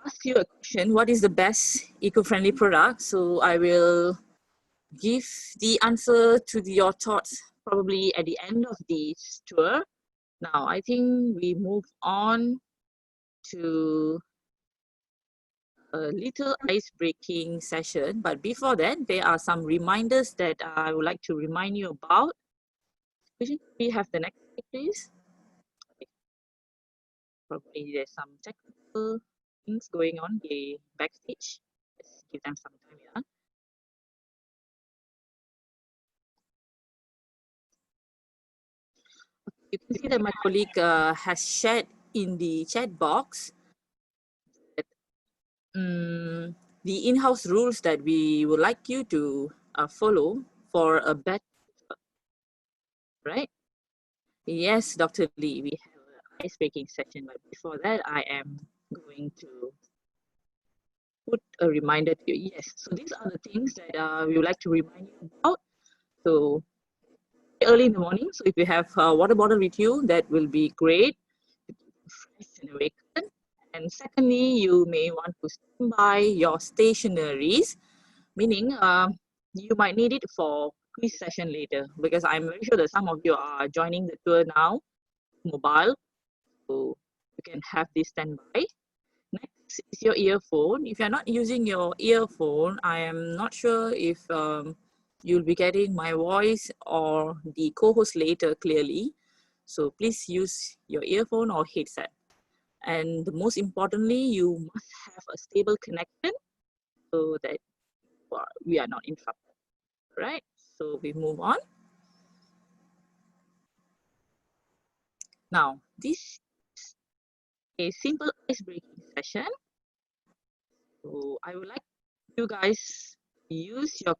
ask you a question, what is the best eco-friendly product? So I will give the answer to your thoughts probably at the end of this tour. Now, I think we move on to a little ice-breaking session. But before that, there are some reminders that I would like to remind you about. Could we have the next slide, please? Probably there's some technical things going on the backstage. Let's give them some time, yeah. You can see that my colleague has shared in the chat box that, the in-house rules that we would like you to follow for a better, right? Yes, Dr. Lee, we have an ice-breaking session, but before that, I am going to put a reminder to you. Yes, so these are the things that we would like to remind you about. So early in the morning, so if you have a water bottle with you, that will be great, fresh and awakened. And secondly, you may want to stand by your stationaries, meaning you might need it for quiz session later, because I'm very sure that some of you are joining the tour now, mobile, so you can have this standby. Next is your earphone. If you're not using your earphone, I am not sure if you'll be getting my voice or the co-host later clearly. So please use your earphone or headset. And most importantly, you must have a stable connection so that we are not interrupted, right? So we move on. Now, this is a simple ice-breaking session. So I would like you guys use your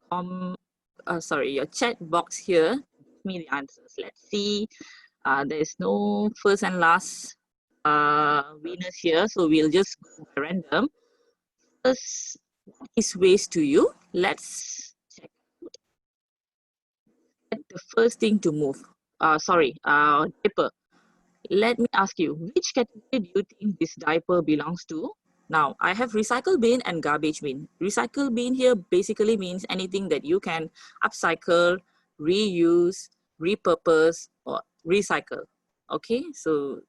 your chat box here. Give me the answers. Let's see. There's no first and last winners here, so we'll just go by random. First, what is waste to you? Let's check the first thing to move. Diaper. Let me ask you, which category do you think this diaper belongs to? Now, I have recycle bin and garbage bin. Recycle bin here basically means anything that you can upcycle, reuse, repurpose, or recycle. Okay, so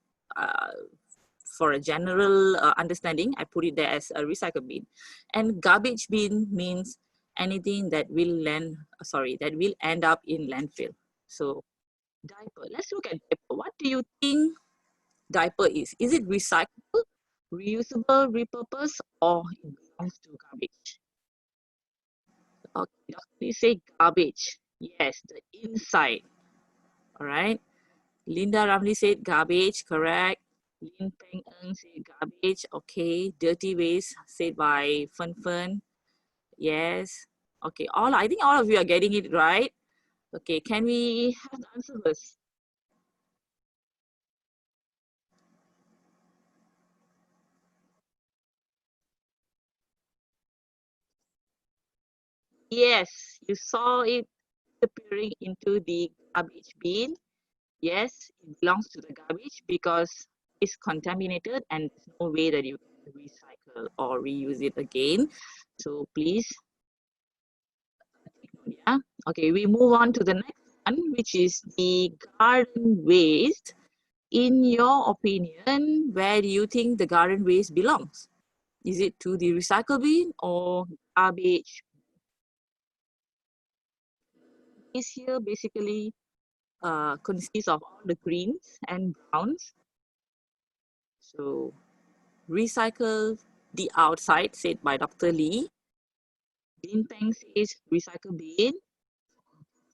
for a general understanding, I put it there as a recycle bin. And garbage bin means anything that will end up in landfill. So diaper, let's look at diaper. What do you think diaper is? Is it recyclable, reusable, repurposed, or it belongs to garbage? Okay, please say garbage. Yes, the inside. All right. Linda Ramli said garbage, correct. Lin Peng Eng said garbage. Okay. Dirty waste said by Fen Fen. Yes. Okay. I think all of you are getting it right. Okay. Can we have the answer first? Yes, you saw it disappearing into the garbage bin. Yes, it belongs to the garbage because it's contaminated and there's no way that you can recycle or reuse it again. So please, yeah. Okay, we move on to the next one, which is the garden waste. In your opinion, where do you think the garden waste belongs? Is it to the recycle bin or garbage? Is here basically consists of all the greens and browns. So recycle the outside, said by Dr. Lee. Bin Peng says recycle bin.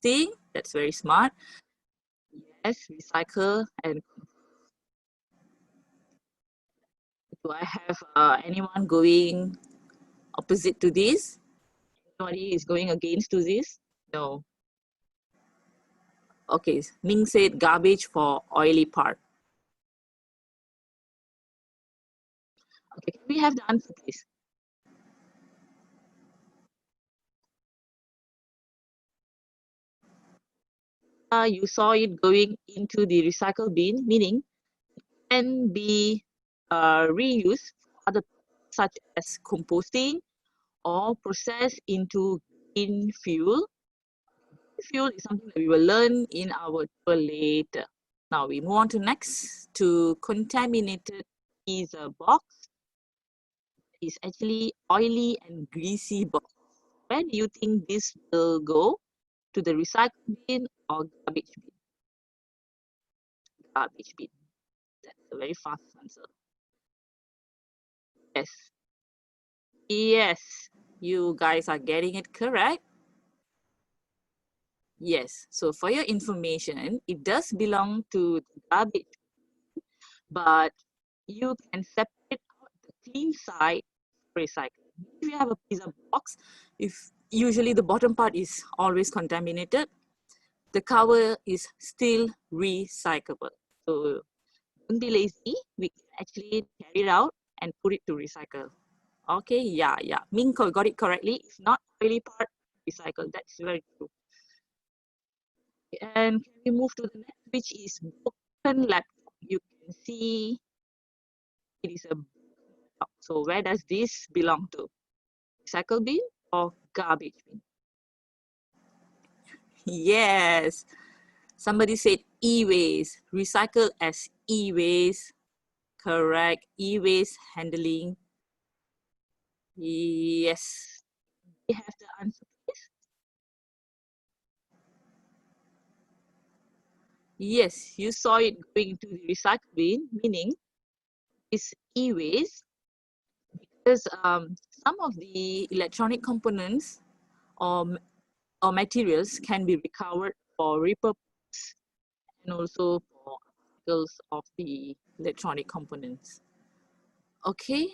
See, that's very smart. Yes, recycle. And do I have anyone going opposite to this? Anybody is going against to this? No. Okay, Ming said garbage for oily part. Okay, can we have the answer, please? You saw it going into the recycle bin, meaning it can be reused for other. such as composting or processed into green fuel. Fuel is something that we will learn in our tour later. Now we move on to next, to contaminated freezer box. It's actually oily and greasy box. Where do you think this will go? To the recycle bin or garbage bin? Garbage bin. That's a very fast answer. Yes. Yes, you guys are getting it correct. Yes, so for your information, it does belong to the garbage, but you can separate out the clean side for recycling. If you have a pizza box, if usually the bottom part is always contaminated, the cover is still recyclable. So don't be lazy, we can actually carry it out and put it to recycle. Okay, yeah. Minko got it correctly. It's not oily part, recycle. That's very true. And can we move to the next, which is broken laptop? You can see it is a broken laptop. So where does this belong to? Recycle bin or garbage bin? Yes. Somebody said e-waste. Recycle as e-waste. Correct. E-waste handling. Yes. We have the answer, please. Yes, you saw it going into the recycle bin, meaning it's e-waste, because some of the electronic components or materials can be recovered for repurpose and also for articles of the electronic components. Okay.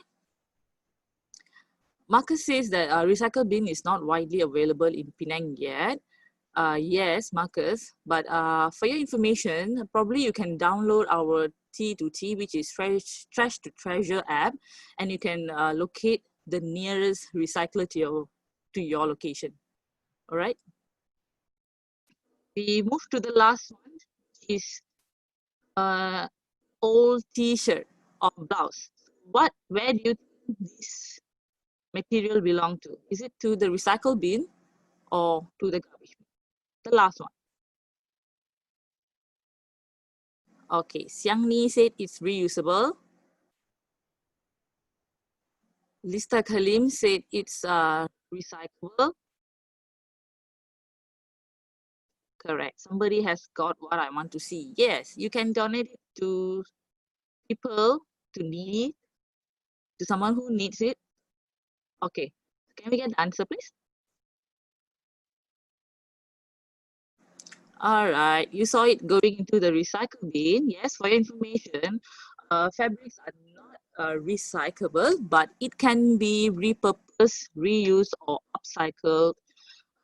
Marcus says that recycle bin is not widely available in Penang yet. Yes, Marcus, but for your information, probably you can download our T2T, which is Trash to Treasure app, and you can locate the nearest recycler to your location. All right. We move to the last one, which is old T-shirt or blouse. Where do you think this material belong to? Is it to the recycle bin or to the garbage bin? The last one. Okay, Xiangni said it's reusable. Lista Kalim said it's recyclable. Correct. Somebody has got what I want to see. Yes, you can donate it to people, to needy, to someone who needs it. Okay, can we get the answer, please? All right, you saw it going into the recycle bin. Yes, for your information, fabrics are not recyclable, but it can be repurposed, reused, or upcycled.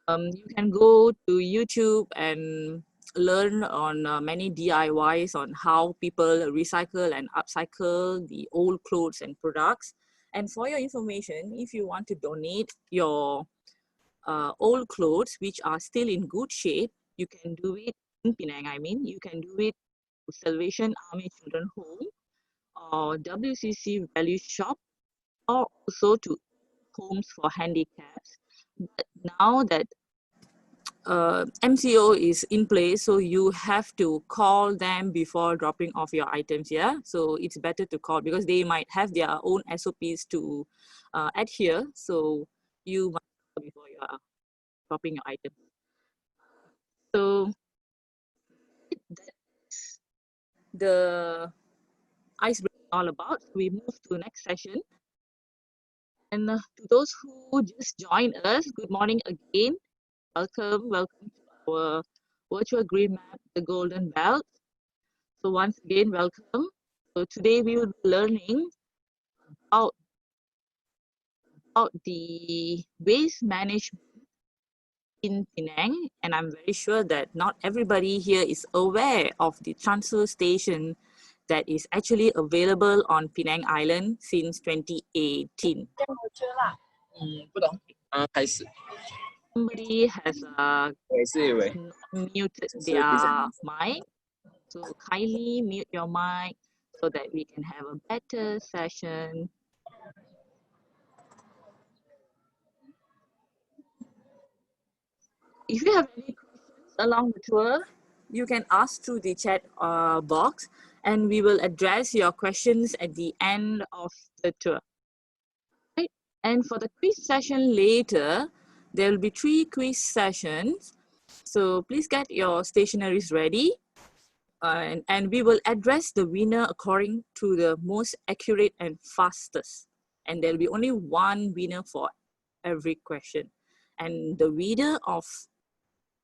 You can go to YouTube and learn on many DIYs on how people recycle and upcycle the old clothes and products. And for your information, if you want to donate your old clothes which are still in good shape, you can do it in Penang. I mean, you can do it to Salvation Army Children Home or WCC Value Shop, or also to homes for handicaps. But now that MCO is in place, so you have to call them before dropping off your items. Yeah, so it's better to call because they might have their own SOPs to adhere. So you must call before you are dropping your items. So that's the icebreaking all about. We move to the next session. And to those who just joined us, good morning again. Welcome to our virtual green map, the Golden Belt. So once again, welcome. So today we will be learning about the waste management in Penang, and I'm very sure that not everybody here is aware of the transfer station that is actually available on Penang Island since 2018. Somebody has muted their mic, so kindly mute your mic so that we can have a better session. If you have any questions along the tour, you can ask through the chat box, and we will address your questions at the end of the tour. Right? And for the quiz session later, there will be 3 quiz sessions. So please get your stationeries ready. And we will address the winner according to the most accurate and fastest. And there'll be only one winner for every question. And the winner of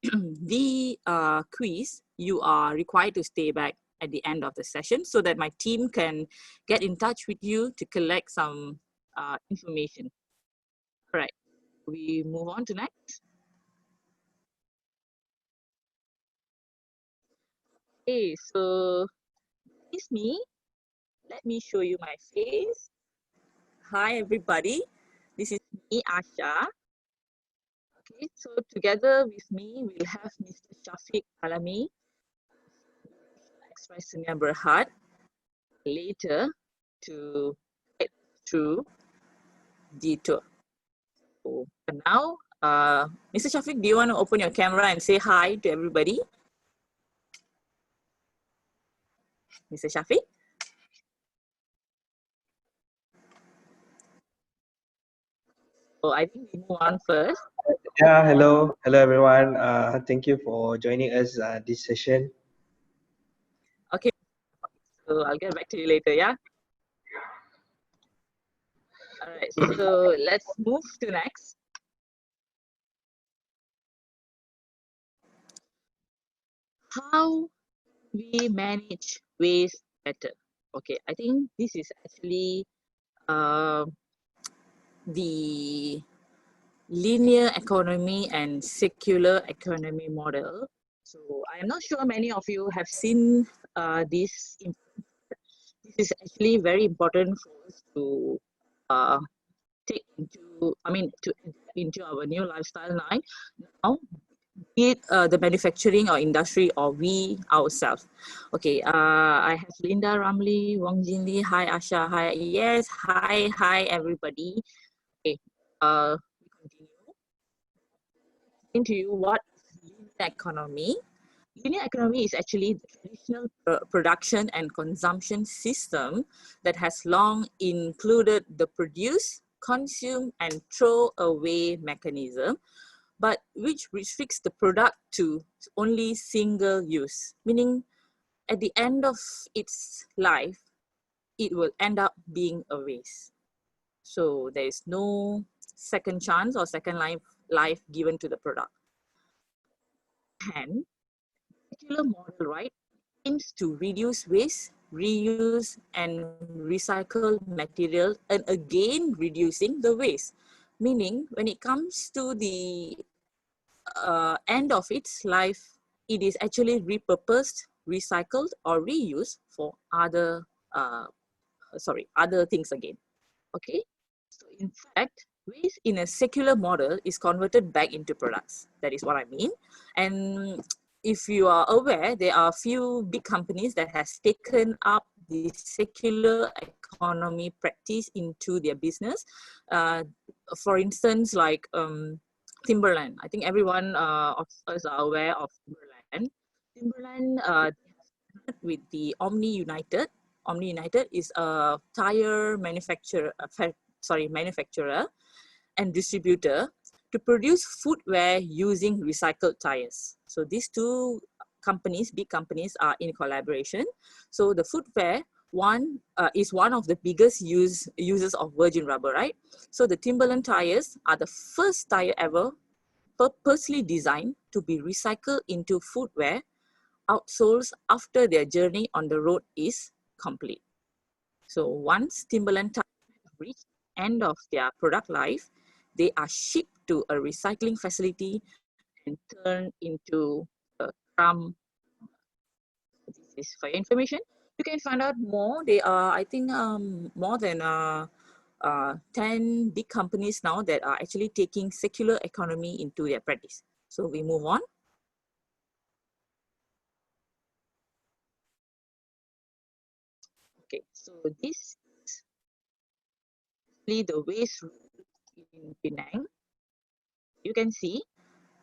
the quiz, you are required to stay back at the end of the session so that my team can get in touch with you to collect some information. All right, we move on to next. Okay, so this is me. Let me show you my face. Hi, everybody. This is me, Asha. Okay, so together with me, we'll have Mr. Shafiq Alami, Express Sdn Berhad, later to get through the tour. So for now, Mr. Shafiq, do you want to open your camera and say hi to everybody? Mr. Shafiq? So I think we move on first. Yeah, hello everyone. Thank you for joining us this session. Okay, so I'll get back to you later, yeah? All right, so let's move to next. How we manage waste better. Okay, I think this is actually the linear economy and circular economy model. So I am not sure many of you have seen this. This is actually very important for us to take into, to adapt into our new lifestyle now, be it the manufacturing or industry or we ourselves. Okay, I have Linda Ramli, Wong Jin Lee, hi Asha, hi, yes, hi everybody. Okay, we continue. Into you what is linear economy. Linear economy is actually the traditional production and consumption system that has long included the produce, consume, and throw away mechanism, but which restricts the product to only single use, meaning at the end of its life, it will end up being a waste. So there is no second chance or second life given to the product. And circular model, right, aims to reduce waste, reuse, and recycle material, and again reducing the waste. Meaning, when it comes to the end of its life, it is actually repurposed, recycled, or reused for other things again. Okay, so in fact, waste in a circular model is converted back into products. That is what I mean. And if you are aware, there are a few big companies that has taken up the circular economy practice into their business. For instance, like Timberland. I think everyone of us are aware of Timberland. Timberland with the Omni United. Omni United is a tire manufacturer, manufacturer and distributor to produce footwear using recycled tires. So these two companies, big companies, are in collaboration. So the footwear one is one of the biggest users of virgin rubber, right? So the Timberland tires are the first tire ever purposely designed to be recycled into footwear outsoles after their journey on the road is complete. So once Timberland tires reach the end of their product life, they are shipped to a recycling facility and turned into a crumb. This is for your information. You can find out more. They are, I think, more than 10 big companies now that are actually taking circular economy into their practice. So we move on. Okay, so this is the waste route in Penang. You can see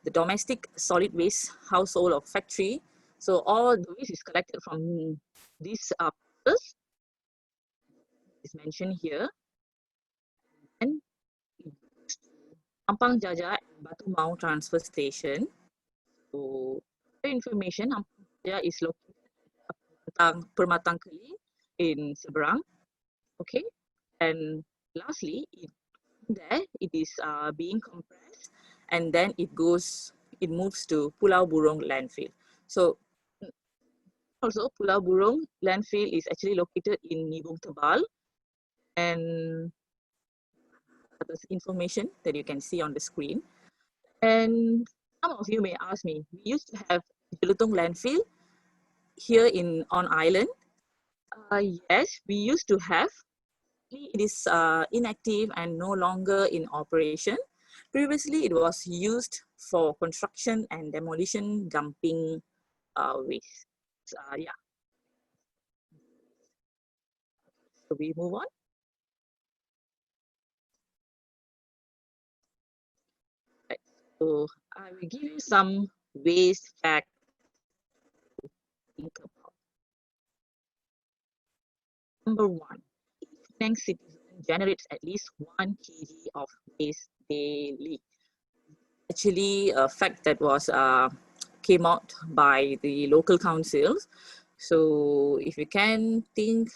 the domestic solid waste household or factory. So all the waste is collected from these places is mentioned here, and it goes to Ampang Jaja and Batu Mau transfer station. So for information, Ampang Jaja is located at Permatang Keli in Seberang. Okay, and lastly, there it is being compressed, and then it moves to Pulau Burong landfill. So also Pulau Burong landfill is actually located in Nibung Tebal, and that's information that you can see on the screen. And some of you may ask me, we used to have Jelutong landfill here on island. Yes, we used to have. It is inactive and no longer in operation. Previously, it was used for construction and demolition dumping waste. Yeah, so we move on. Right. So I will give you some waste facts to think about. Number one, Penang citizen generates at least 1 kg of waste daily. Actually, a fact that was came out by the local councils. So if you can think,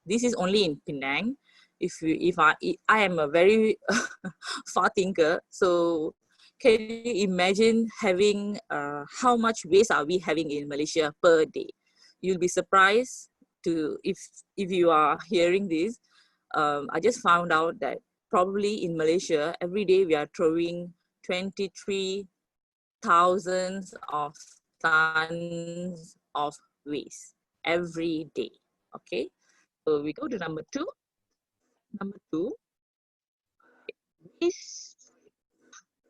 this is only in Penang. If I am a very far thinker, so can you imagine having how much waste are we having in Malaysia per day? You'll be surprised to if you are hearing this. I just found out that probably in Malaysia every day we are throwing 23,000 of tons of waste every day. Okay, so we go to number two. Number two, waste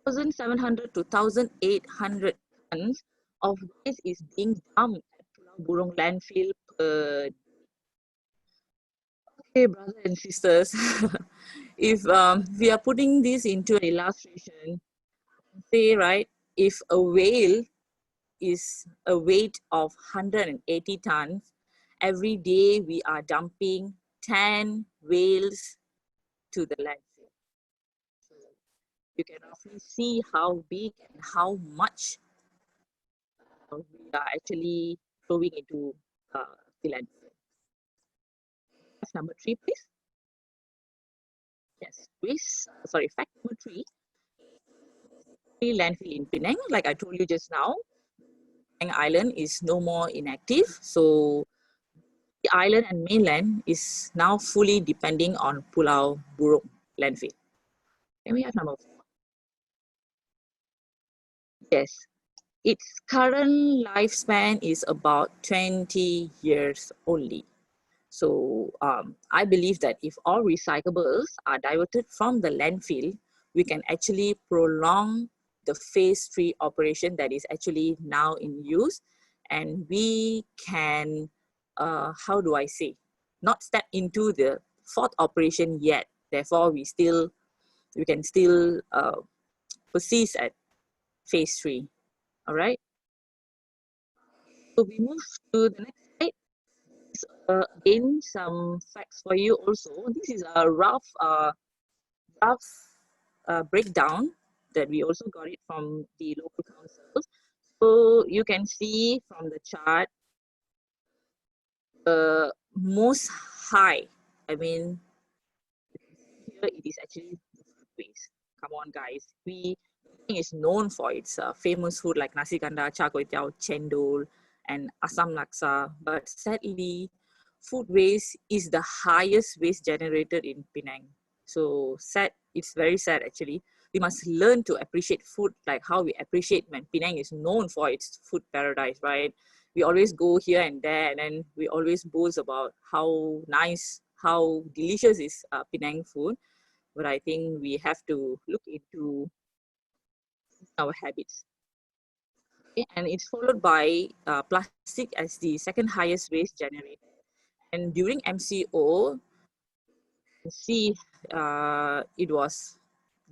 1,700 to 1,800 tons of waste is being dumped at Pulau Burong landfill per. Okay, brothers and sisters, if we are putting this into an illustration, say, right, if a whale is a weight of 180 tons, every day we are dumping 10 whales to the landfill. So you can roughly see how big and how much we are actually throwing into the landfill. That's number three, please. Yes, fact number three, landfill in Penang, like I told you just now, Penang Island is no more inactive. So the island and mainland is now fully depending on Pulau Burong landfill. Can we have number four? Yes, its current lifespan is about 20 years only. So I believe that if all recyclables are diverted from the landfill, we can actually prolong the phase 3 operation that is actually now in use, and we can, how do I say, not step into the fourth operation yet. Therefore, we can still persist at phase 3. All right. So we move to the next slide. Again, some facts for you also. This is a rough breakdown that we also got it from the local councils. So you can see from the chart, the most high, I mean, here it is actually the food waste. Come on, guys. Penang is known for its famous food like nasi kandar, char kway teow, chendol, and asam laksa. But sadly, food waste is the highest waste generated in Penang. So sad. It's very sad actually. We must learn to appreciate food like how we appreciate when Penang is known for its food paradise, right? We always go here and there, and then we always boast about how nice, how delicious is Penang food. But I think we have to look into our habits. Okay? And it's followed by plastic as the second highest waste generated. And during MCO, see it was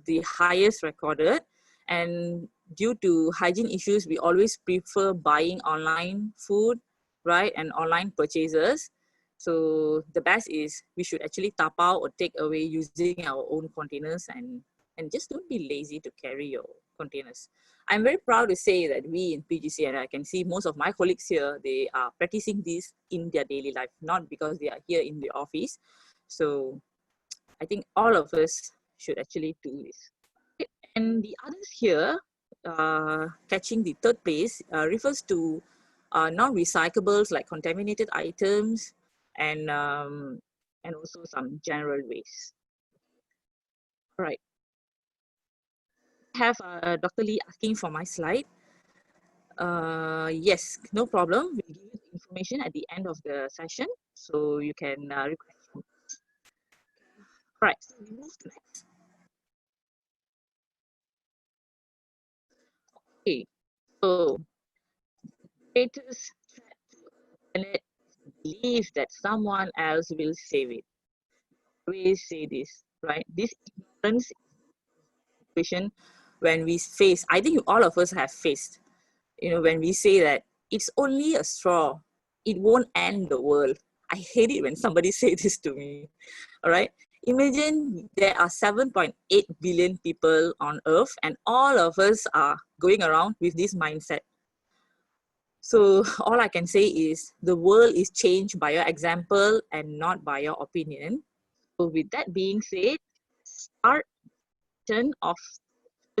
the highest recorded, and due to hygiene issues, we always prefer buying online food, right, and online purchases. So the best is we should actually tap out or take away using our own containers, and just don't be lazy to carry your containers. I'm very proud to say that we in PGC, and I can see most of my colleagues here, they are practicing this in their daily life, not because they are here in the office. So I think all of us should actually do this. And the others here, catching the third place, refers to non-recyclables like contaminated items and also some general waste. All right. I have Dr. Lee asking for my slide. Yes, no problem. We'll give you the information at the end of the session, so you can request from. All right, so we move to next. Okay, so greatest threat to planet believe that someone else will save it. We say this, right? This ignorance situation when we face, I think all of us have faced, when we say that it's only a straw, it won't end the world. I hate it when somebody say this to me. All right. Imagine there are 7.8 billion people on earth and all of us are going around with this mindset. So all I can say is the world is changed by your example and not by your opinion. So with that being said, start turn of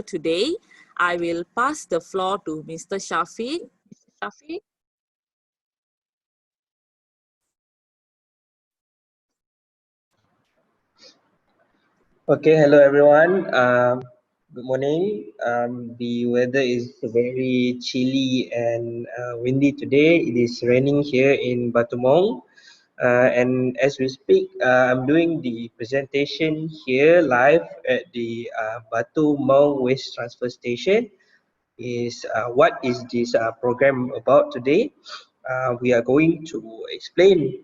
today. I will pass the floor to Mr. Shafiq. Mr. Shafiq. Okay, hello everyone. Good morning. The weather is very chilly and windy today. It is raining here in Batumong. And as we speak, I'm doing the presentation here live at the Batu Maung Waste Transfer Station. What is this program about today? We are going to explain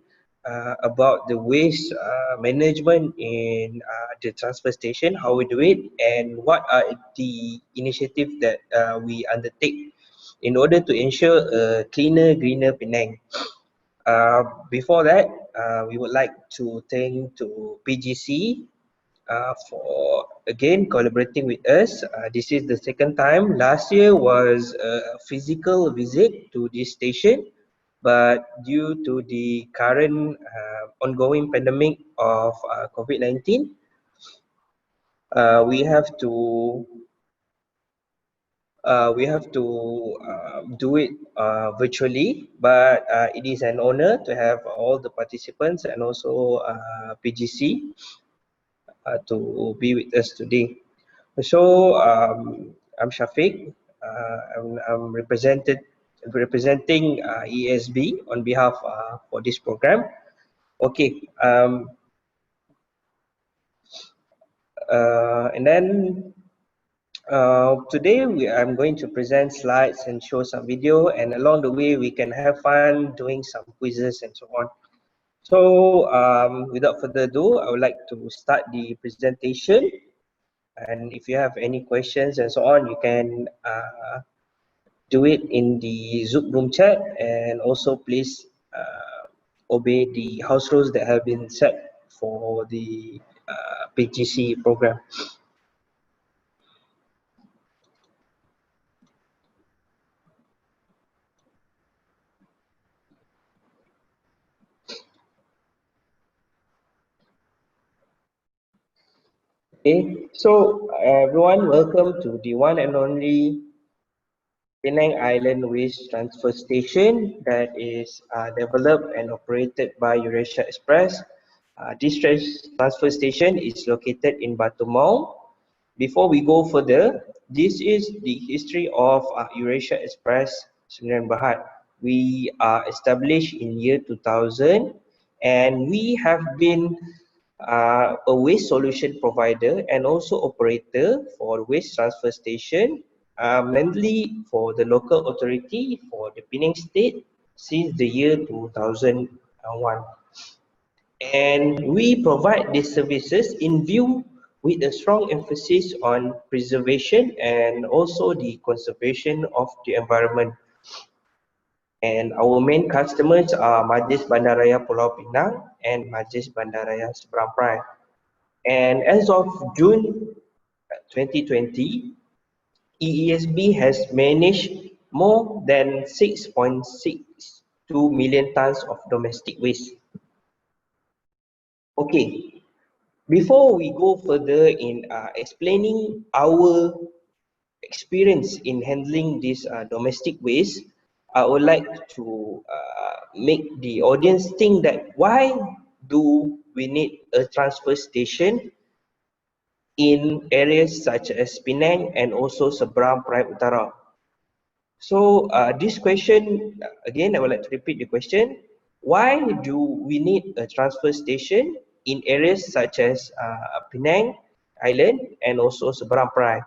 about the waste management in the transfer station, how we do it, and what are the initiatives that we undertake in order to ensure a cleaner, greener Penang. Before that, we would like to thank to PGC for again collaborating with us. This is the second time. Last year was a physical visit to this station, but due to the current ongoing pandemic of COVID-19, we have to do it virtually, but it is an honor to have all the participants and also PGC to be with us today. So I'm Shafiq. I'm representing ESB on behalf for this program. Okay. And then today I'm going to present slides and show some video, and along the way we can have fun doing some quizzes and so on. So without further ado, I would like to start the presentation. And if you have any questions and so on, you can do it in the Zoom room chat, and also please obey the house rules that have been set for the PGC program. Okay, so everyone, welcome to the one and only Penang Island Waste Transfer Station that is developed and operated by Eurasia Express. This transfer station is located in Batu Maung. Before we go further, this is the history of Eurasia Express Sdn. We are established in year 2000, and we have been a waste solution provider and also operator for waste transfer station, mainly for the local authority for the Penang State since the year 2001. And we provide these services in view with a strong emphasis on preservation and also the conservation of the environment. And our main customers are Majlis Bandaraya Pulau Pinang and Majlis Bandaraya Seberang Perai. And as of June 2020, EESB has managed more than 6.62 million tons of domestic waste. Okay, before we go further in explaining our experience in handling this domestic waste, I would like to make the audience think that why do we need a transfer station in areas such as Penang and also Seberang Perai Utara. So this question, again, I would like to repeat the question. Why do we need a transfer station in areas such as Penang Island and also Seberang Perai?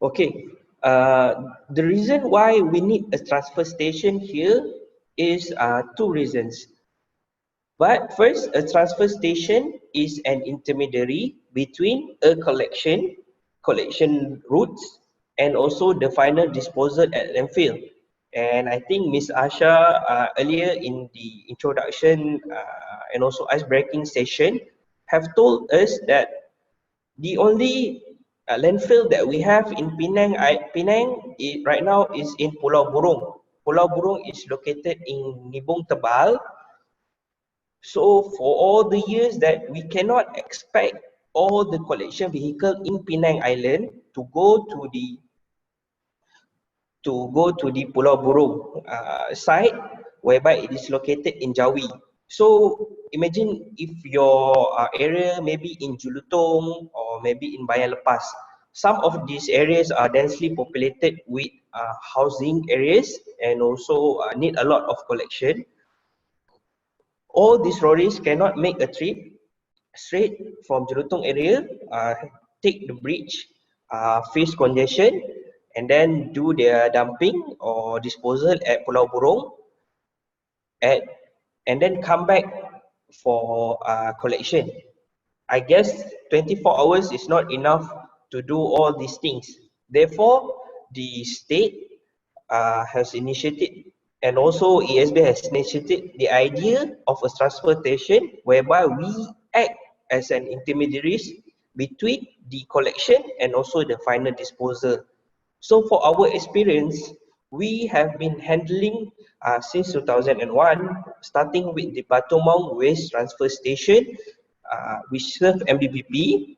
Okay, the reason why we need a transfer station here is two reasons. But first, a transfer station is an intermediary between a collection routes, and also the final disposal at landfill. And I think Miss Asha earlier in the introduction and also ice breaking session have told us that the only landfill that we have in Penang right now is in Pulau Burung. Pulau Burung is located in Nibong Tebal. So for all the years that we cannot expect all the collection vehicle in Penang Island to go to the Pulau Burung site, whereby it is located in Jawi. So imagine if your area maybe in Julutong or maybe in Bayan Lepas. Some of these areas are densely populated with housing areas and also need a lot of collection. All these lorries cannot make a trip straight from Jelutong area, take the bridge, face congestion, and then do their dumping or disposal at Pulau Burung, at, and then come back for collection. I guess 24 hours is not enough to do all these things. Therefore, the state has initiated, and also ESB has initiated the idea of a transportation whereby we act as an intermediaries between the collection and also the final disposal. So for our experience, we have been handling since 2001, starting with the Batu Maung Waste Transfer Station, which serve MBBP.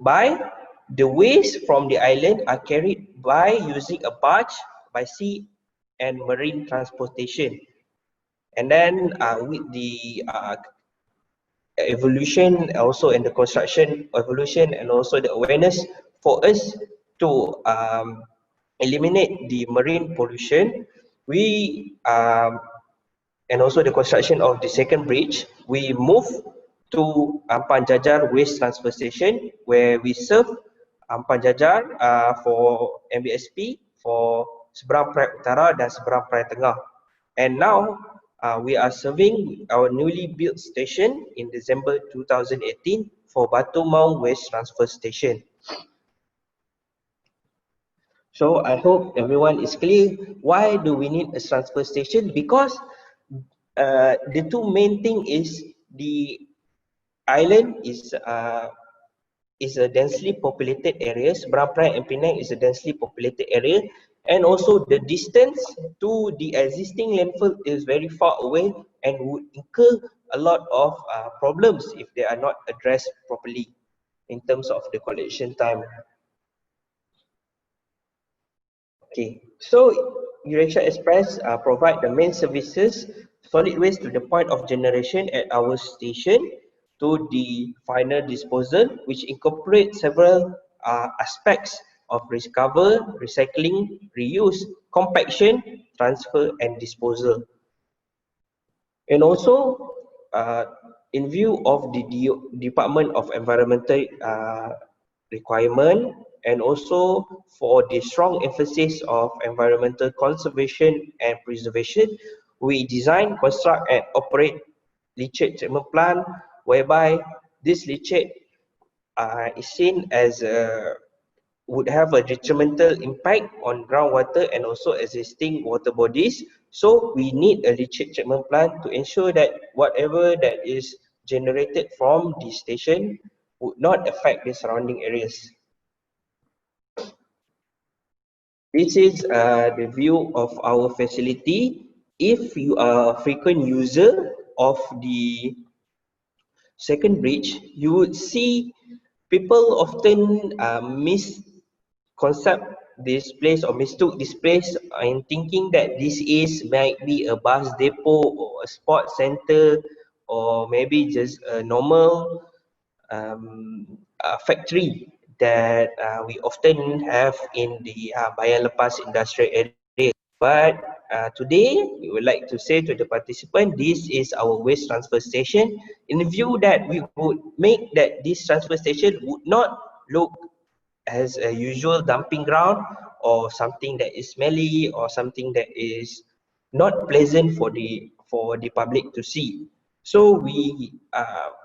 By the waste from the island are carried by using a barge by sea and marine transportation. And then with the evolution also and the construction evolution and also the awareness for us to eliminate the marine pollution, we and also the construction of the second bridge, we move to Ampan Jajar Waste Transfer Station, where we serve Ampan Jajar for MBSP for Seberang Perai Utara dan Seberang Perai Tengah. And now we are serving our newly built station in December 2018 for Batu Maung Waste Transfer Station. So I hope everyone is clear. Why do we need a transfer station? Because the two main thing is the island is a densely populated area. Seberang Perai and Penang is a densely populated area, and also the distance to the existing landfill is very far away and would incur a lot of problems if they are not addressed properly in terms of the collection time. Okay, so Eurasia Express provide the main services, solid waste to the point of generation at our station to the final disposal, which incorporate several aspects of recover, recycling, reuse, compaction, transfer and disposal. And also, uh, in view of the Department of Environmental requirement, and also for the strong emphasis of environmental conservation and preservation, we design, construct and operate leachate treatment plant whereby this leachate is seen as would have a detrimental impact on groundwater and also existing water bodies. So we need a leachate treatment plant to ensure that whatever that is generated from the station would not affect the surrounding areas. This is the view of our facility. If you are a frequent user of the second bridge, you would see people often misconcept this place or mistook this place in thinking that this is might be a bus depot or a sports center or maybe just a normal factory that we often have in the Bayan Lepas industrial area. But today, we would like to say to the participant, this is our waste transfer station. In view that we would make that this transfer station would not look as a usual dumping ground or something that is smelly or something that is not pleasant for the public to see. So we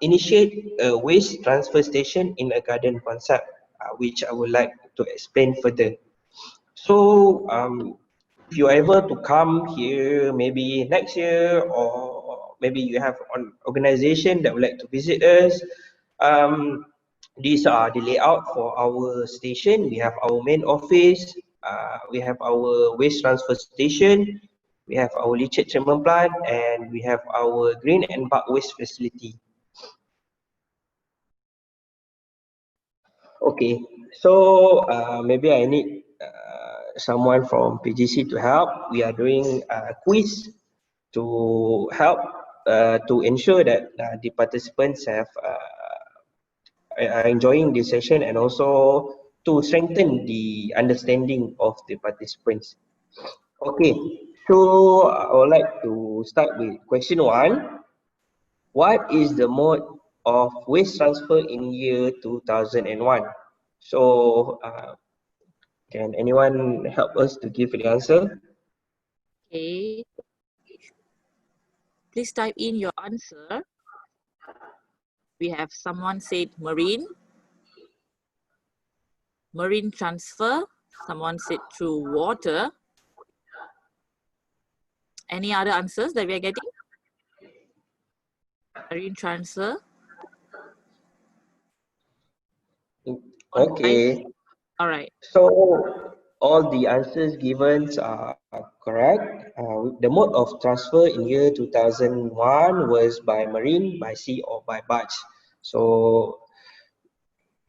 initiate a waste transfer station in a garden concept, which I would like to explain further. So if you're able to come here maybe next year or maybe you have an organization that would like to visit us, um, these are the layout for our station. We have our main office, we have our waste transfer station, we have our leachate treatment plant, and we have our green and bulk waste facility. Okay, so maybe I need someone from PGC to help. We are doing a quiz to help to ensure that the participants are enjoying this session and also to strengthen the understanding of the participants. Okay, so I would like to start with question one. What is the mode of waste transfer in year 2001? So, can anyone help us to give the answer? Okay, please type in your answer. We have someone said marine transfer. Someone said through water. Any other answers that we are getting? Marine transfer. On five. Okay, All right. so all the answers given are correct. The mode of transfer in year 2001 was by marine, by sea, or by barge. So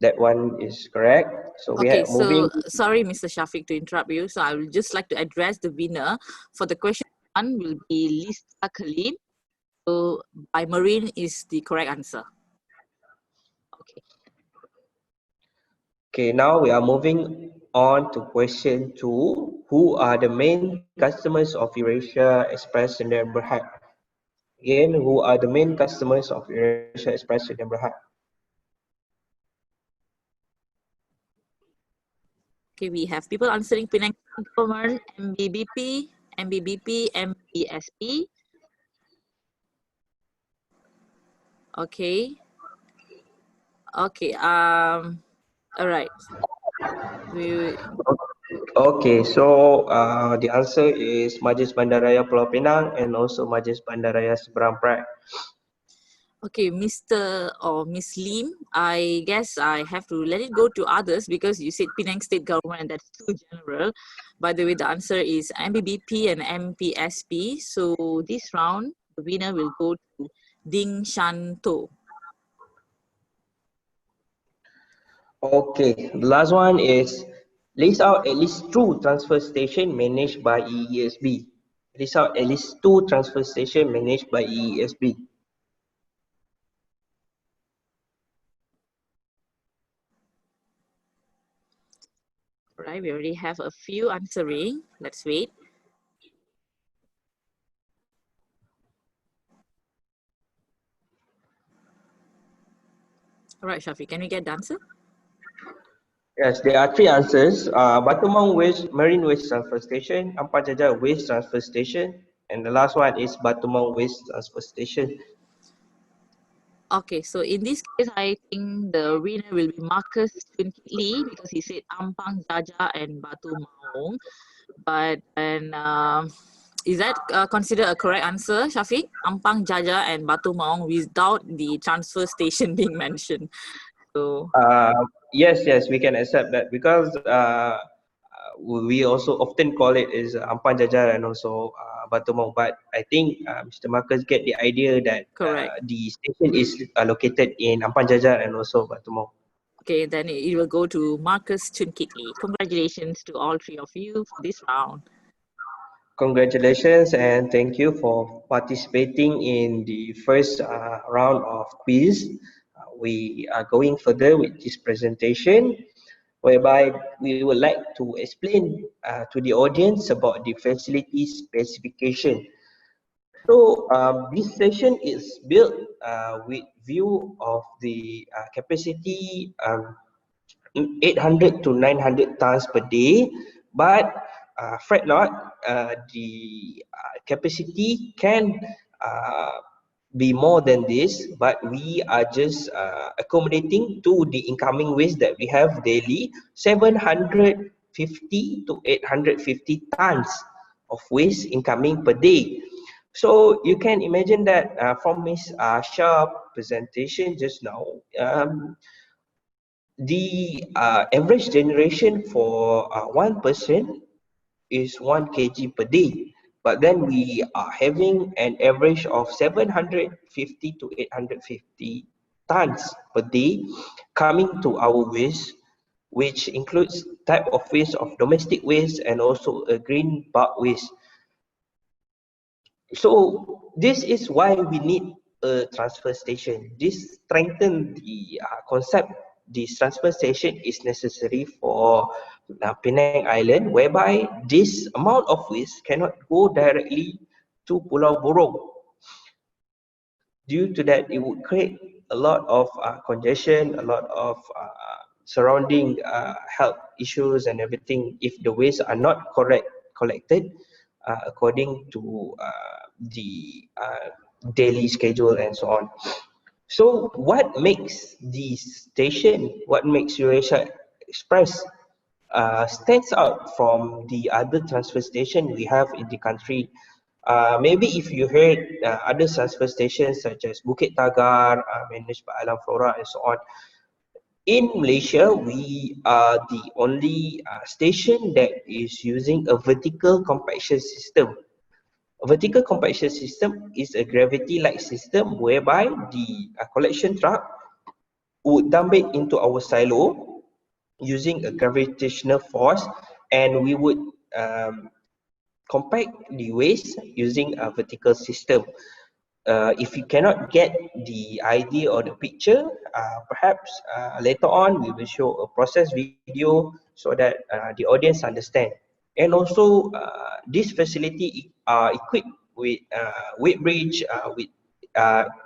that one is correct. So we Okay, are so moving. sorry, Mr. Shafiq, to interrupt you. So I would just like to address the winner. For the question one will be Lisa Khalid. So by marine is the correct answer. Okay. Okay, now we are moving on to question two. Who are the main customers of Eurasia Express Sdn Berhad? Again, who are the main customers of Eurasia Express Sdn Berhad? Okay, we have people answering Penang Government, MBBP, MBSP. Okay. Okay. All right. We Okay, so the answer is Majlis Bandaraya Pulau Pinang and also Majlis Bandaraya Seberang Perak. Okay, Mr. or Miss Lim, I guess I have to let it go to others because you said Penang State Government and that's too general. By the way, the answer is MBBP and MPSP. So this round, the winner will go to Ding Shan To. Okay, the last one is list out at least two transfer station managed by EESB. List out at least two transfer station managed by EESB. Right, we already have a few answering. Let's wait. All right, Shafi, can we get the answer? Yes, there are three answers. Batumang Marine Waste Transfer Station, Ampang Jaja Waste Transfer Station, and the last one is Batumang Waste Transfer Station. Okay, so in this case, I think the winner will be Marcus Lee because he said Ampang Jaja and Batu Maung. But and is that considered a correct answer, Shafiq? Ampang Jaja and Batu Maung without the transfer station being mentioned. So Yes, we can accept that because we also often call it is Ampang Jaja and also Batumong. But I think Mr. Marcus get the idea that correct. the station is located in Ampang Jaja and also Batumong. Okay, then it will go to Marcus Lee. Congratulations to all three of you for this round. Congratulations and thank you for participating in the first round of quiz. We are going further with this presentation, whereby we would like to explain to the audience about the facility specification. So this session is built with view of the capacity 800 to 900 tons per day, but fret not, the capacity can uh, be more than this, but we are just accommodating to the incoming waste that we have daily, 750 to 850 tons of waste incoming per day. So you can imagine that from Ms. Shah presentation just now, the average generation for one person is 1 kg per day, but then we are having an average of 750 to 850 tons per day coming to our waste, which includes type of waste of domestic waste and also a green bulk waste. So this is why we need a transfer station. This strengthens the concept. This transfer station is necessary for Penang Island, whereby this amount of waste cannot go directly to Pulau Borong. Due to that, it would create a lot of congestion, a lot of surrounding health issues and everything if the waste are not collected according to the daily schedule and so on. So what makes the station, what makes Eurasia Express stands out from the other transfer station we have in the country? Maybe if you heard other transfer stations such as Bukit Tagar, managed by Alam Flora and so on, in Malaysia, we are the only station that is using a vertical compaction system. A vertical compaction system is a gravity-like system whereby the collection truck would dump it into our silo using a gravitational force, and we would compact the waste using a vertical system. If you cannot get the idea or the picture, perhaps later on we will show a process video so that the audience understand. And also, this facility are equipped with weight bridge, with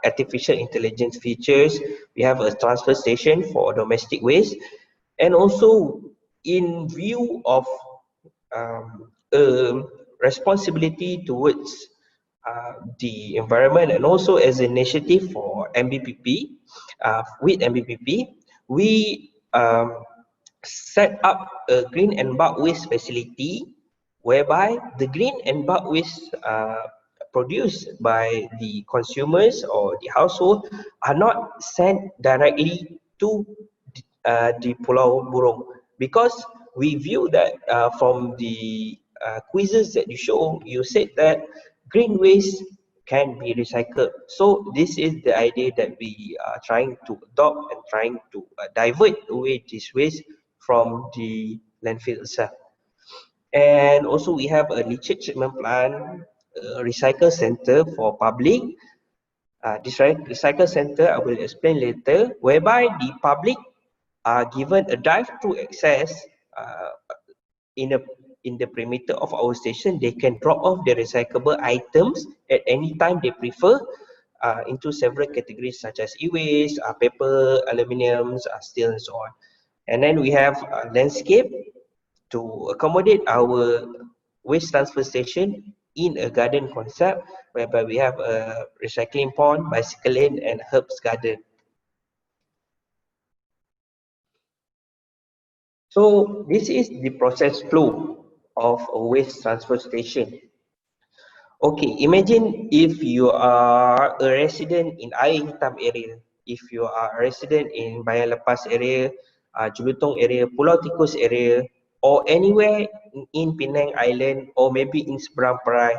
artificial intelligence features. We have a transfer station for domestic waste, and also in view of responsibility towards the environment and also as an initiative for MBPP, with MBPP, we set up a green and bulk waste facility whereby the green and bulk waste produced by the consumers or the household are not sent directly to the Pulau Burong, because we view that from the quizzes that you show, you said that green waste can be recycled. So this is the idea that we are trying to adopt and trying to divert away this waste from the landfill itself. And also we have a leachate treatment plant, a recycle center for public. This recycle center I will explain later, whereby the public are given a drive-through access, in the perimeter of our station. They can drop off the recyclable items at any time they prefer into several categories such as e-waste, paper, aluminiums, steel, and so on. And then we have landscape to accommodate our waste transfer station in a garden concept whereby we have a recycling pond, bicycle lane, and herbs garden. So this is the process flow of a waste transfer station. Okay, imagine if you are a resident in Air Hitam area, if you are a resident in Bayan Lepas area, Jelutong area, Pulau Tikus area, or anywhere in Penang Island, or maybe in Seberang Perai,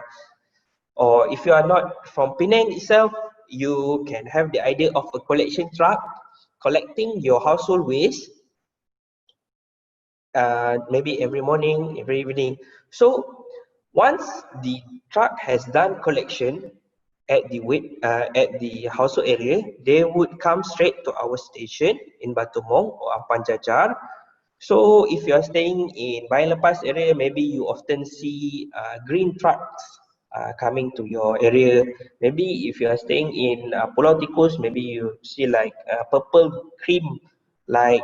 or if you are not from Penang itself, you can have the idea of a collection truck collecting your household waste, maybe every morning, every evening. So once the truck has done collection at the household area, they would come straight to our station in Batumong or Ampang Jajar. So if you are staying in Bayan Lepas area, maybe you often see green trucks coming to your area. Maybe if you are staying in Pulau Tikus, maybe you see like purple cream like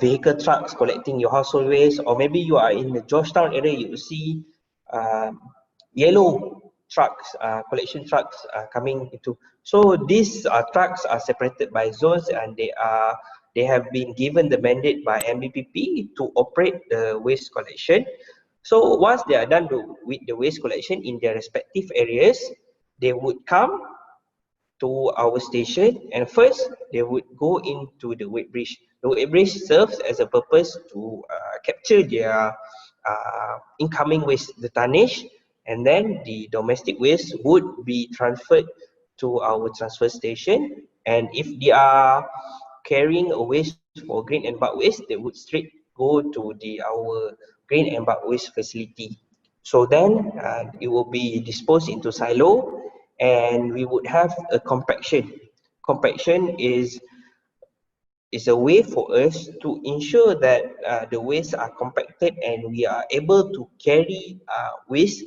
vehicle trucks collecting your household waste, or maybe you are in the Georgetown area, you see yellow trucks, collection trucks coming into. So these trucks are separated by zones, and they have been given the mandate by MBPP to operate the waste collection. So once they are done with the waste collection in their respective areas, they would come to our station, and first they would go into the weight bridge. The weight bridge serves as a purpose to capture their incoming waste, the tonnage, and then the domestic waste would be transferred to our transfer station. And if they are carrying a waste for green and bulk waste, they would straight go to our green and bulk waste facility. So then it will be disposed into silo, and we would have a compaction. Compaction is a way for us to ensure that the waste are compacted and we are able to carry waste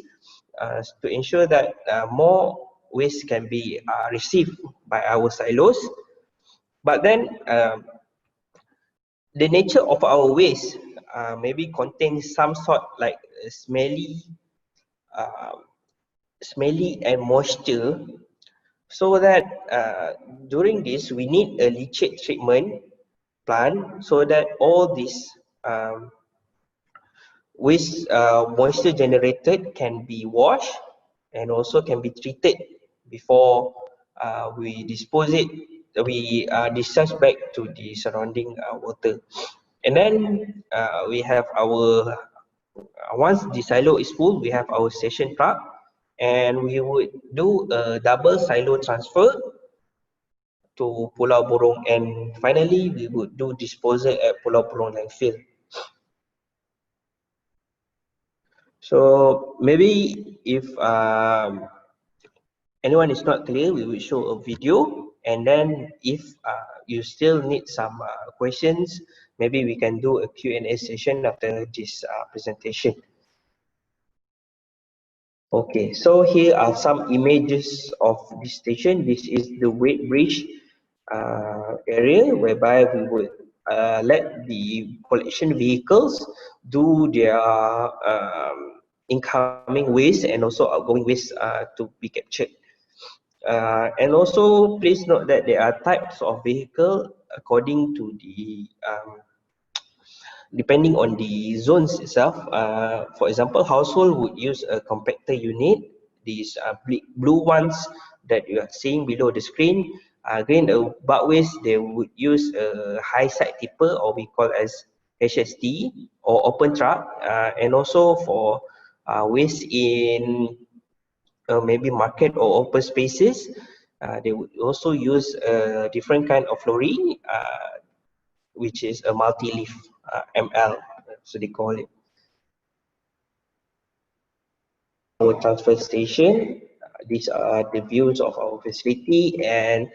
to ensure that more waste can be received by our silos. But then the nature of our waste maybe contains some sort like uh, smelly and moisture, so that during this we need a leachate treatment plant so that all this waste moisture generated can be washed and also can be treated before we dispose it, we discharge back to the surrounding water. And then we have our once the silo is full, we have our station truck, and we would do a double silo transfer to Pulau Burong, and finally we would do disposal at Pulau Burong landfill. So maybe if anyone is not clear, we will show a video, and then if you still need some questions, maybe we can do a Q&A session after this presentation. Okay, so here are some images of this station. This is the weight bridge area whereby we would let the collection vehicles do their incoming waste and also outgoing waste to be captured. And also please note that there are types of vehicle according to the depending on the zones itself. For example, household would use a compactor unit. These blue ones that you are seeing below the screen. Green bulk waste, they would use a high side tipper, or we call as HST, or open truck. And also for waste in maybe market or open spaces, they would also use a different kind of lorry, which is a multi-leaf ML, so they call it. Our transfer station, these are the views of our facility, and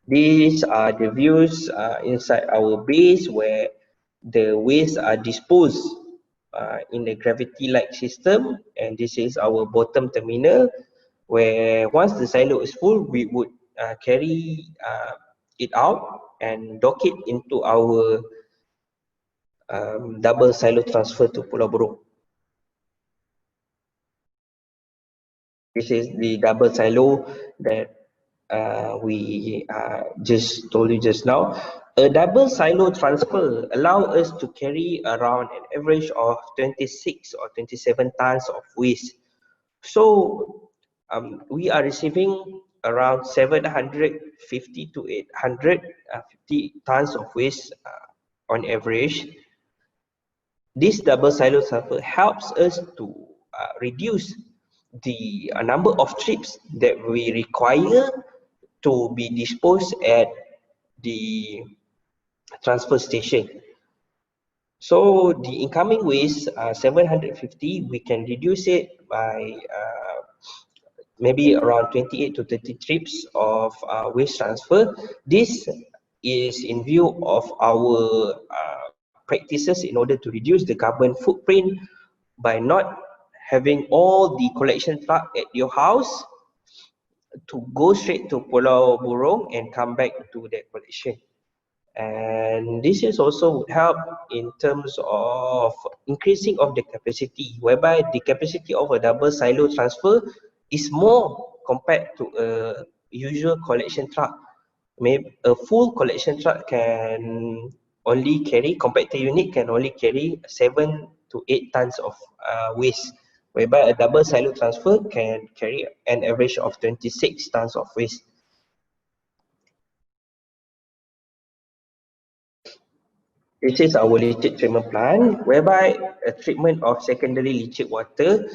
these are the views inside our base, where the waste are disposed in the gravity-like system, and this is our bottom terminal, where once the silo is full, we would carry it out and dock it into our double silo transfer to Pulau Burung. This is the double silo that we just told you just now. A double silo transfer allows us to carry around an average of 26 or 27 tons of waste. So we are receiving around 750 to 850 tons of waste on average. This double silo transfer helps us to reduce the number of trips that we require to be disposed at the transfer station. So the incoming waste, 750, we can reduce it by maybe around 28 to 30 trips of waste transfer. This is in view of our practices in order to reduce the carbon footprint by not having all the collection truck at your house to go straight to Pulau Burung and come back to that collection. And this is also would help in terms of increasing of the capacity, whereby the capacity of a double silo transfer is more compared to a usual collection truck. Maybe a full collection truck can only carry, compactor unit can only carry 7 to 8 tons of waste, whereby a double silo transfer can carry an average of 26 tons of waste. This is our leachate treatment plant, whereby a treatment of secondary leachate water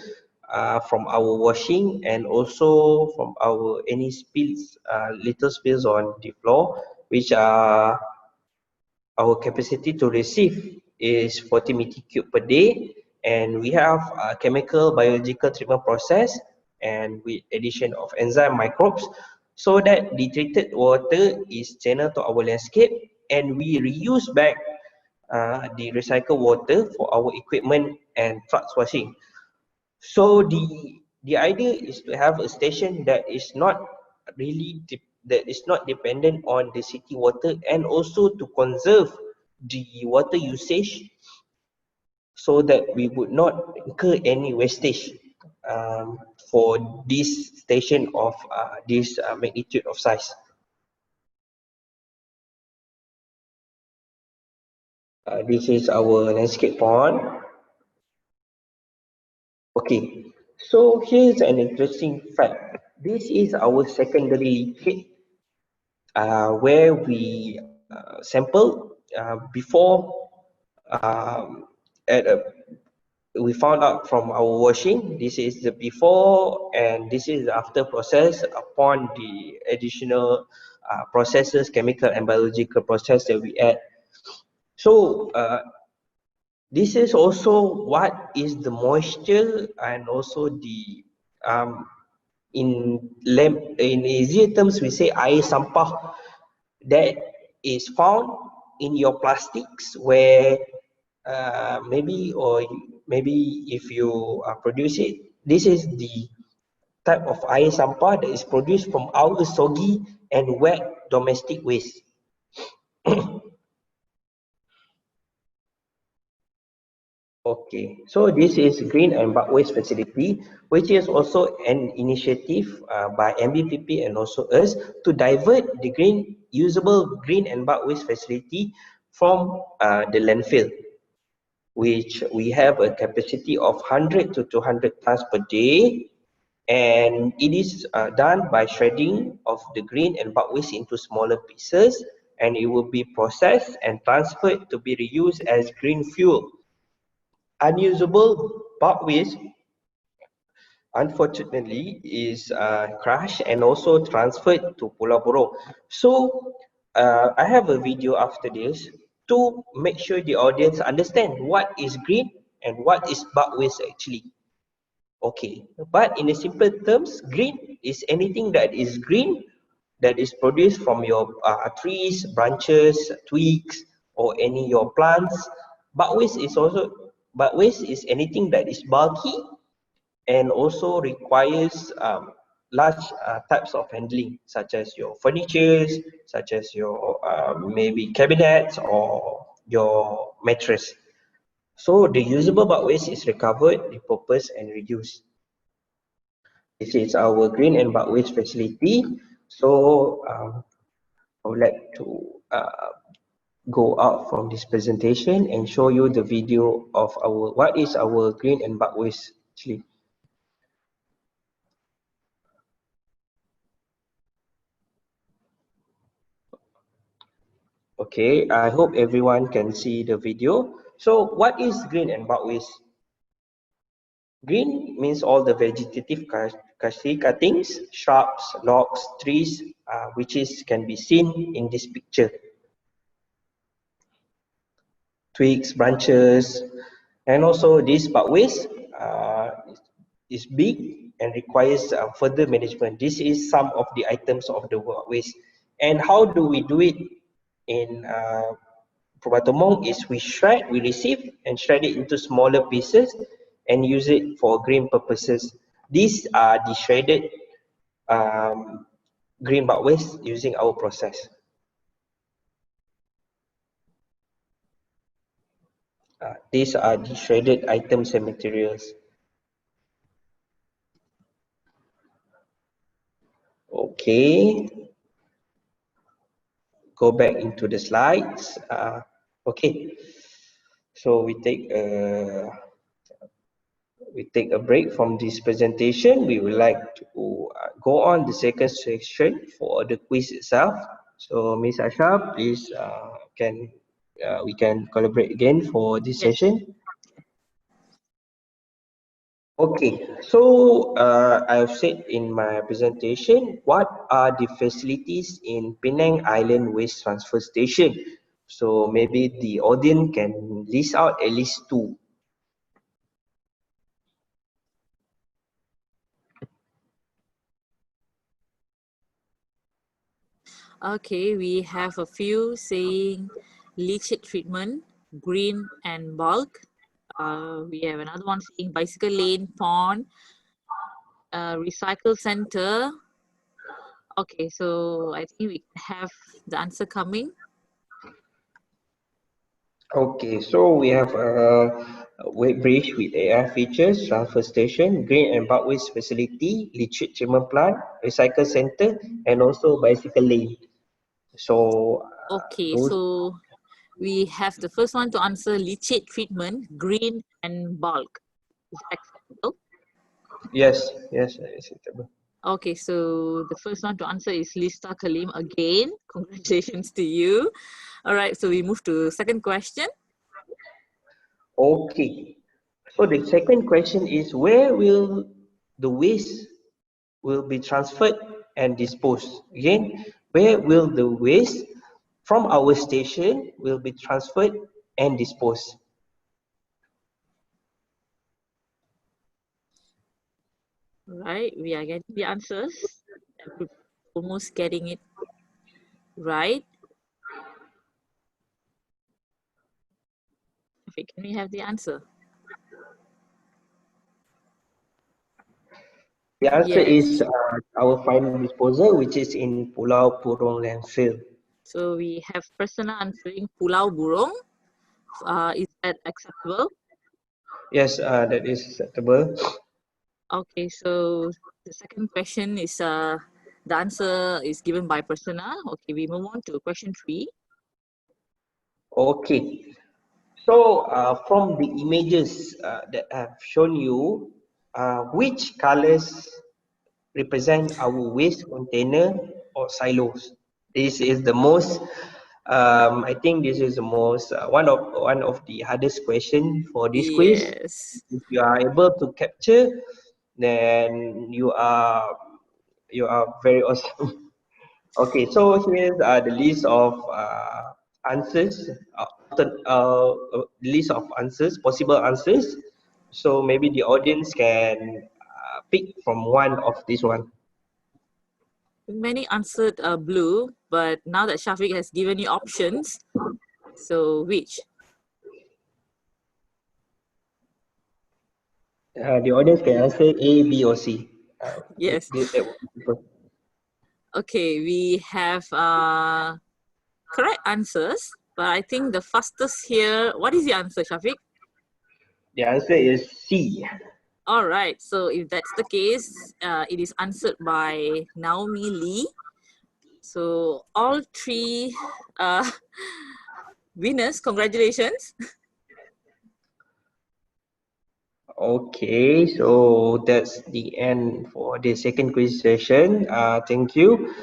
from our washing and also from our any spills, little spills on the floor, which are our capacity to receive is 40 meter cube per day, and we have a chemical biological treatment process and with addition of enzyme microbes, so that the treated water is channeled to our landscape and we reuse back the recycled water for our equipment and trucks washing. So the idea is to have a station that is not really that is not dependent on the city water, and also to conserve the water usage so that we would not incur any wastage for this station of this magnitude of size. This is our landscape pond. Okay, so here's an interesting fact. This is our secondary leachate where we sampled before at a, we found out from our washing. This is the before and this is the after process upon the additional processes, chemical and biological process that we add. So this is also what is the moisture and also the in easier terms we say air sampah that is found in your plastics, where maybe if you produce it, this is the type of air sampah that is produced from our soggy and wet domestic waste. Okay, so this is Green and Bulk Waste Facility, which is also an initiative by MBPP and also us to divert the usable green and bulk waste facility from the landfill, which we have a capacity of 100 to 200 tons per day, and it is done by shredding of the green and bulk waste into smaller pieces, and it will be processed and transferred to be reused as green fuel. Unusable bulk waste, unfortunately, is crushed and also transferred to Pulau Burung. So I have a video after this to make sure the audience understand what is green and what is bulk waste actually. Okay, but in the simple terms, green is anything that is green that is produced from your trees, branches, twigs, or any your plants. But waste is anything that is bulky and also requires large types of handling, such as your furnitures, such as your maybe cabinets or your mattress. So the usable bulk waste is recovered, repurposed, and reduced. This is our green and bulk waste facility. So I would like to go out from this presentation and show you the video of our what is our green and bulk waste actually. Okay, I hope everyone can see the video. So what is green and bulk waste? Green means all the vegetative cuttings, shrubs, logs, trees, which can be seen in this picture. Twigs, branches, and also this bulk waste is big and requires further management. This is some of the items of the bulk waste. And how do we do it in Probatomong is we receive and shred it into smaller pieces and use it for green purposes. These are the shredded um, green bulk waste using our process. These are the shredded items and materials. Okay, go back into the slides. Okay, so we take a break from this presentation. We would like to go on the second section for the quiz itself. So Ms. Asha, please we can collaborate again for this Yes. session. Okay, so I've said in my presentation, what are the facilities in Penang Island Waste Transfer Station? So maybe the audience can list out at least two. Okay, we have a few saying leachate treatment, green and bulk. We have another one saying bicycle lane, pond, recycle center. Okay, so I think we have the answer coming. Okay, so we have a weight bridge with AI features, transfer station, green and bulk waste facility, leachate treatment plant, recycle center, and also bicycle lane. So Okay, those, so we have the first one to answer leachate treatment, green and bulk. Is that acceptable? yes, yes, acceptable. Okay, so the first one to answer is Lista Kalim again. Congratulations to you. All right, so we move to second question. Okay, so the second question is where will the waste will be transferred and disposed? Again, where will the waste from our station will be transferred and disposed? All right, we are getting the answers. Almost getting it right. Okay, can we have the answer? The answer Yes. is our final disposal, which is in Pulau Purong landfill. So we have Prasanna answering Pulau Burong. Is that acceptable? Yes, that is acceptable. Okay, so the second question is the answer is given by Prasanna. Okay, we move on to question 3. Okay, so from the images that I've shown you, which colors represent our waste container or silos? This is the most, I think this is the most, one of the hardest question for this quiz. Yes. If you are able to capture, then you are very awesome. Okay, so here's the list of answers, list of answers, possible answers. So maybe the audience can pick from one of this one. Many answered blue, but now that Shafiq has given you options, So which? The audience can answer A, B, or C. Yes. That would be super. Okay, we have correct answers, but I think the fastest here. What is the answer, Shafiq? The answer is C. All right. So if that's the case, it is answered by Naomi Lee. So all three uh, winners, congratulations. Okay, so that's the end for the second quiz session. Thank you.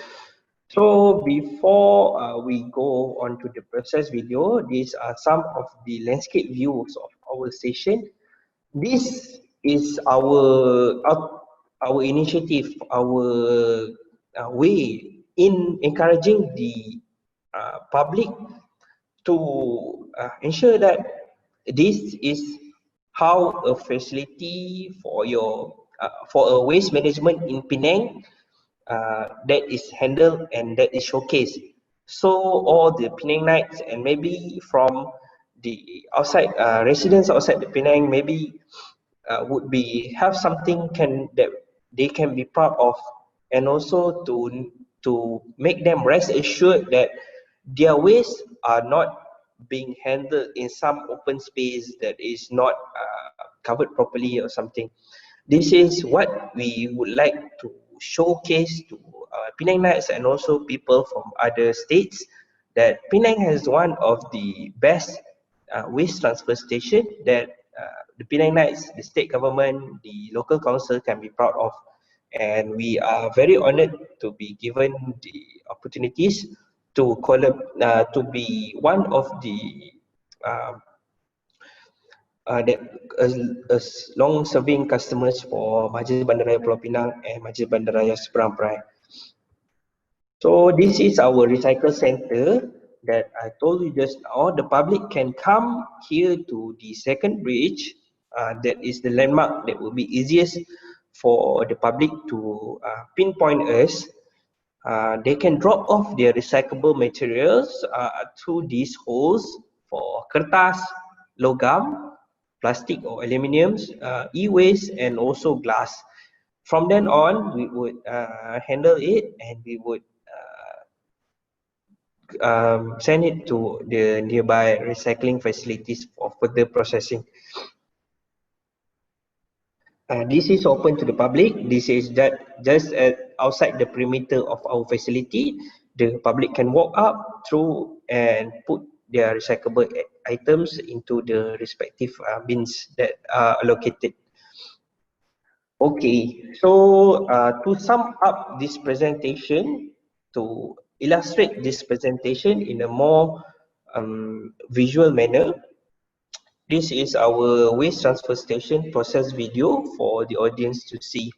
So before we go on to the process video, these are some of the landscape views of our station. This is our initiative, our way in encouraging the public to ensure that this is how a facility for a waste management in Penang that is handled and that is showcased. So all the Penang Nights and maybe from the outside residents outside the Penang maybe would be have something can that they can be proud of, and also to make them rest assured that their waste are not being handled in some open space that is not covered properly or something. This is what we would like to showcase to Penang Nights and also people from other states, that Penang has one of the best waste transfer station that the Penang Nights, the state government, the local council can be proud of. And we are very honored to be given the opportunities to be one of the uh, that as long-serving customers for Majlis Bandaraya Pulau Pinang and Majlis Bandaraya Seberang Perai. So this is our recycle center that I told you just now. The public can come here to the second bridge. That is the landmark that will be easiest for the public to pinpoint us. They can drop off their recyclable materials through these holes for kertas, logam, plastic or aluminiums, e-waste, and also glass. From then on, we would handle it and we would send it to the nearby recycling facilities for further processing. This is open to the public. This is that just outside the perimeter of our facility. The public can walk up through and put their recyclable items into the respective bins that are allocated. Okay, so to sum up this presentation, to illustrate this presentation in a more visual manner, this is our waste transfer station process video for the audience to see.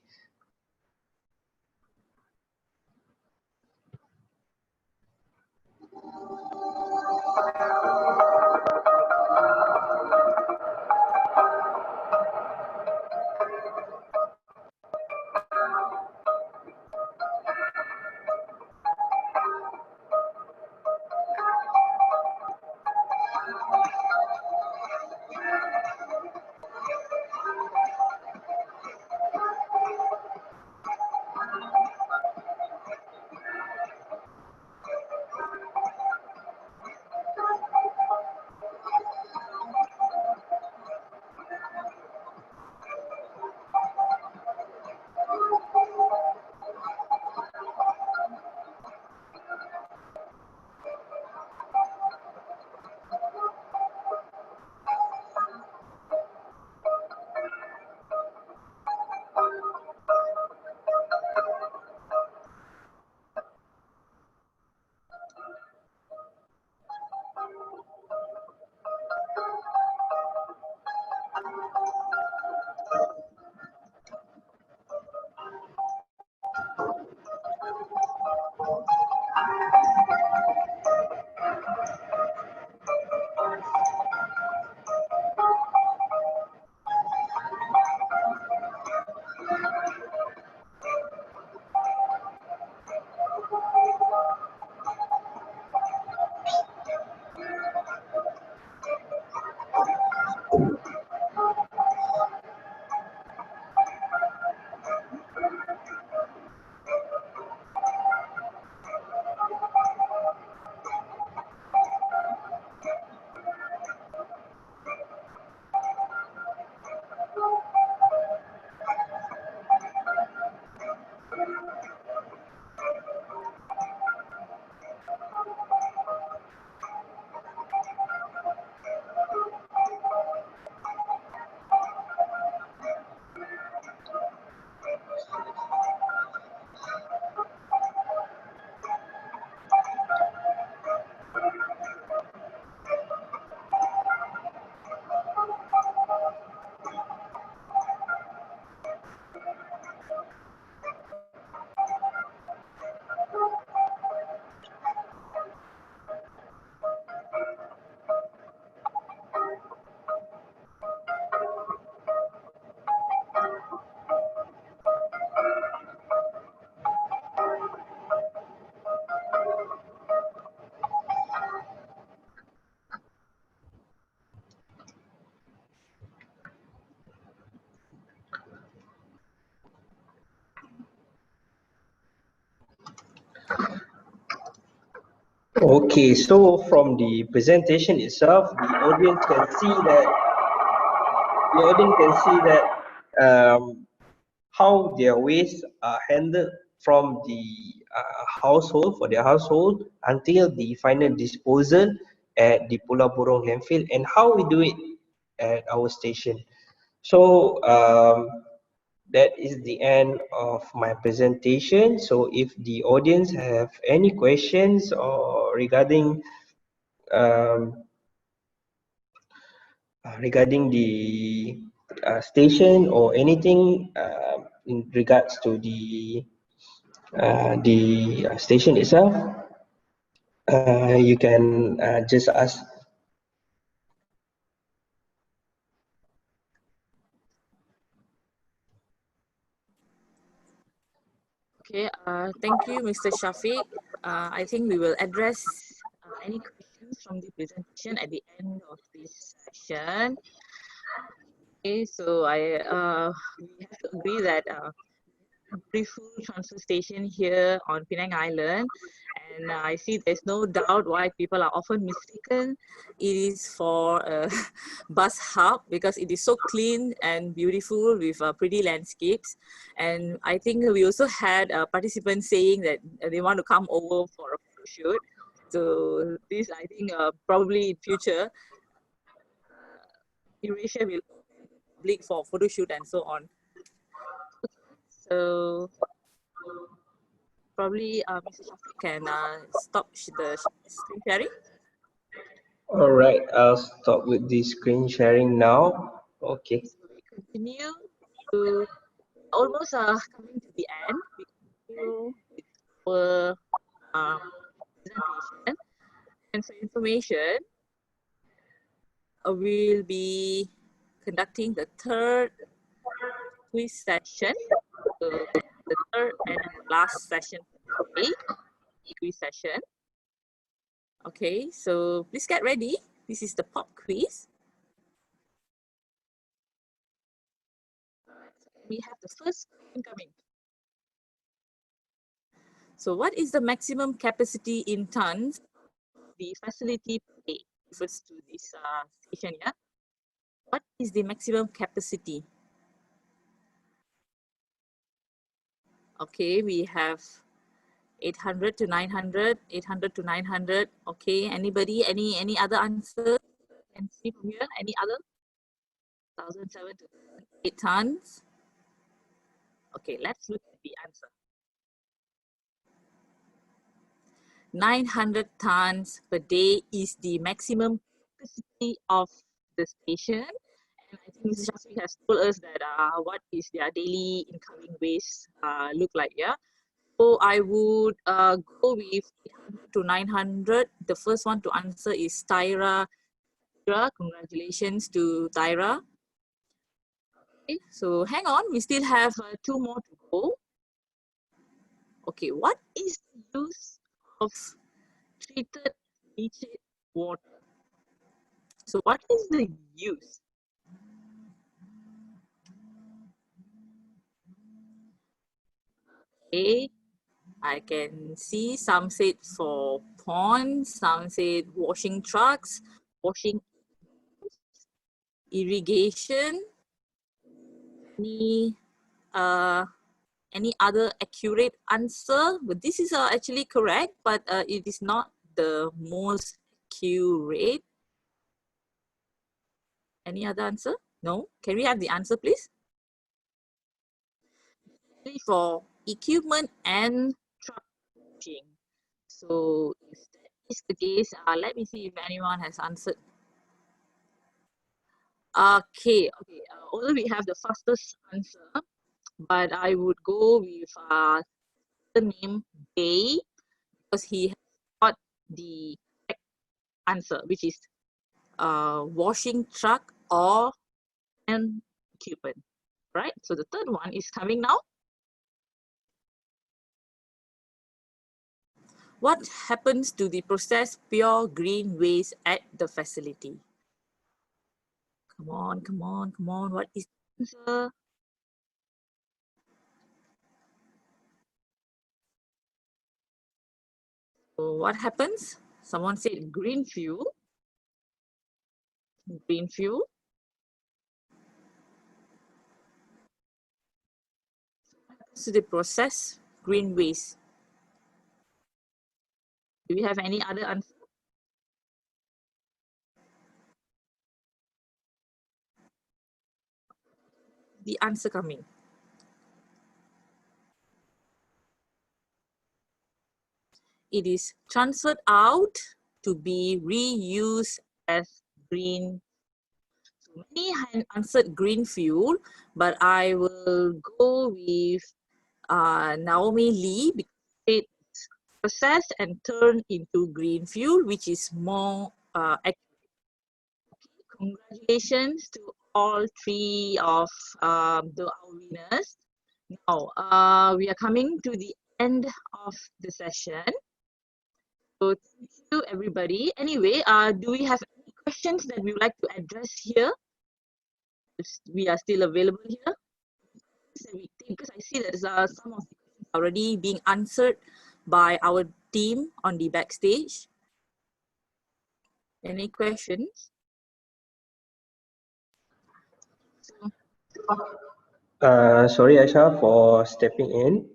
Okay, so from the presentation itself, the audience can see that how their waste are handled from the household for their household until the final disposal at the Pulau Burong landfill, and how we do it at our station. So that is the end of my presentation. So if the audience have any questions or um, regarding the station or anything in regards to the station itself, you can just ask. Okay, thank you, Mr. Shafiq. I think we will address any questions from the presentation at the end of this session. Okay, so we have to agree that beautiful transfer station here on Penang Island, and I see there's no doubt why people are often mistaken. It is for a bus hub because it is so clean and beautiful with pretty landscapes. And I think we also had participants saying that they want to come over for a photo shoot. So this, I think, probably in future, Eurasia will public for photo shoot and so on. So probably Mr. Shafiq can stop the screen sharing. All right, I'll stop with the screen sharing now. Okay. So we continue to almost coming to the end. We continue with our presentation. And for information, we'll be conducting the third quiz session. So the third and last session today, quiz session. Okay, so please get ready. This is the pop quiz. We have the first question coming. So what is the maximum capacity in tons the facility per day? Refers to this station, yeah? What is the maximum capacity? Okay, we have 800 to 900, 800 to 900. Okay, anybody, any other answer? Can see from here, any other? 1,007 to 8 tons. Okay, let's look at the answer. 900 tons per day is the maximum capacity of the station. And I think Mr. Shafi has told us that what is their daily incoming waste look like, yeah? So I would go with 800 to 900. The first one to answer is Tyra. Congratulations to Tyra. Okay, so hang on, we still have 2 more to go. Okay, what is the use of treated leachate water? So what is the use? Okay, I can see some said for ponds, some said washing trucks, washing irrigation. Any other accurate answer? But this is actually correct, but it is not the most accurate. Any other answer? No? Can we have the answer, please? For equipment and truck washing. So if that is the case, let me see if anyone has answered. Okay. Although we have the fastest answer, but I would go with the name Bay because he has got the correct answer, which is washing truck or and equipment. Right. So the third one is coming now. What happens to the processed pure green waste at the facility? Come on, come on, come on. What is the answer? So what happens? Someone said green fuel. Green fuel. So the process green waste. Do we have any other answer? The answer coming. It is transferred out to be reused as green. So many answered green fuel, but I will go with Naomi Lee because it's processed and turned into green fuel, which is more accurate. Congratulations to all three of our winners. Now, we are coming to the end of the session. So thank you, everybody. Anyway, do we have any questions that we would like to address here? We are still available here. Because I see that some of the questions are already being answered by our team on the backstage. Any questions? Sorry, Aisha, for stepping in.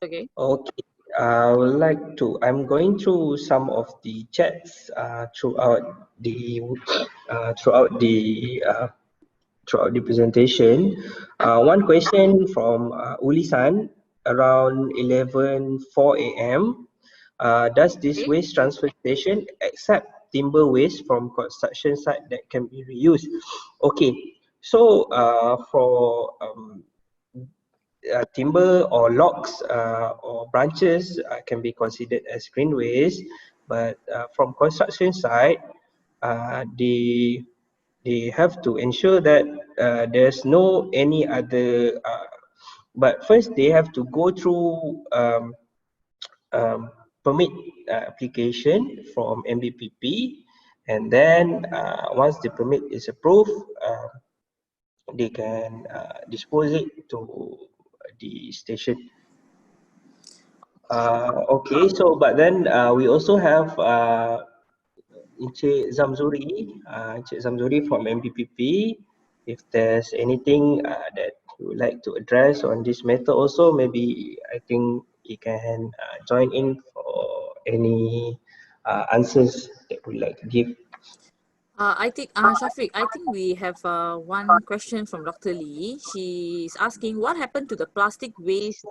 Okay. Okay, I would like to. I'm going through some of the chats uh, throughout the uh, throughout the presentation. One question from Uli-san around 11:04 a.m. Does this Okay. waste transfer station accept timber waste from construction site that can be reused? Okay, so for timber or logs or branches can be considered as green waste, but from construction site, they have to ensure that there's no any other. But first, they have to go through permit application from MBPP, and then once the permit is approved, they can dispose it to the station. Okay, so but then we also have Encik Zamzuri from MBPP. If there's anything that you would like to address on this matter also, maybe I think you can join in for any answers that we like to give. I think, Shafiq, I think we have one question from Dr. Lee. She's asking what happened to the plastic waste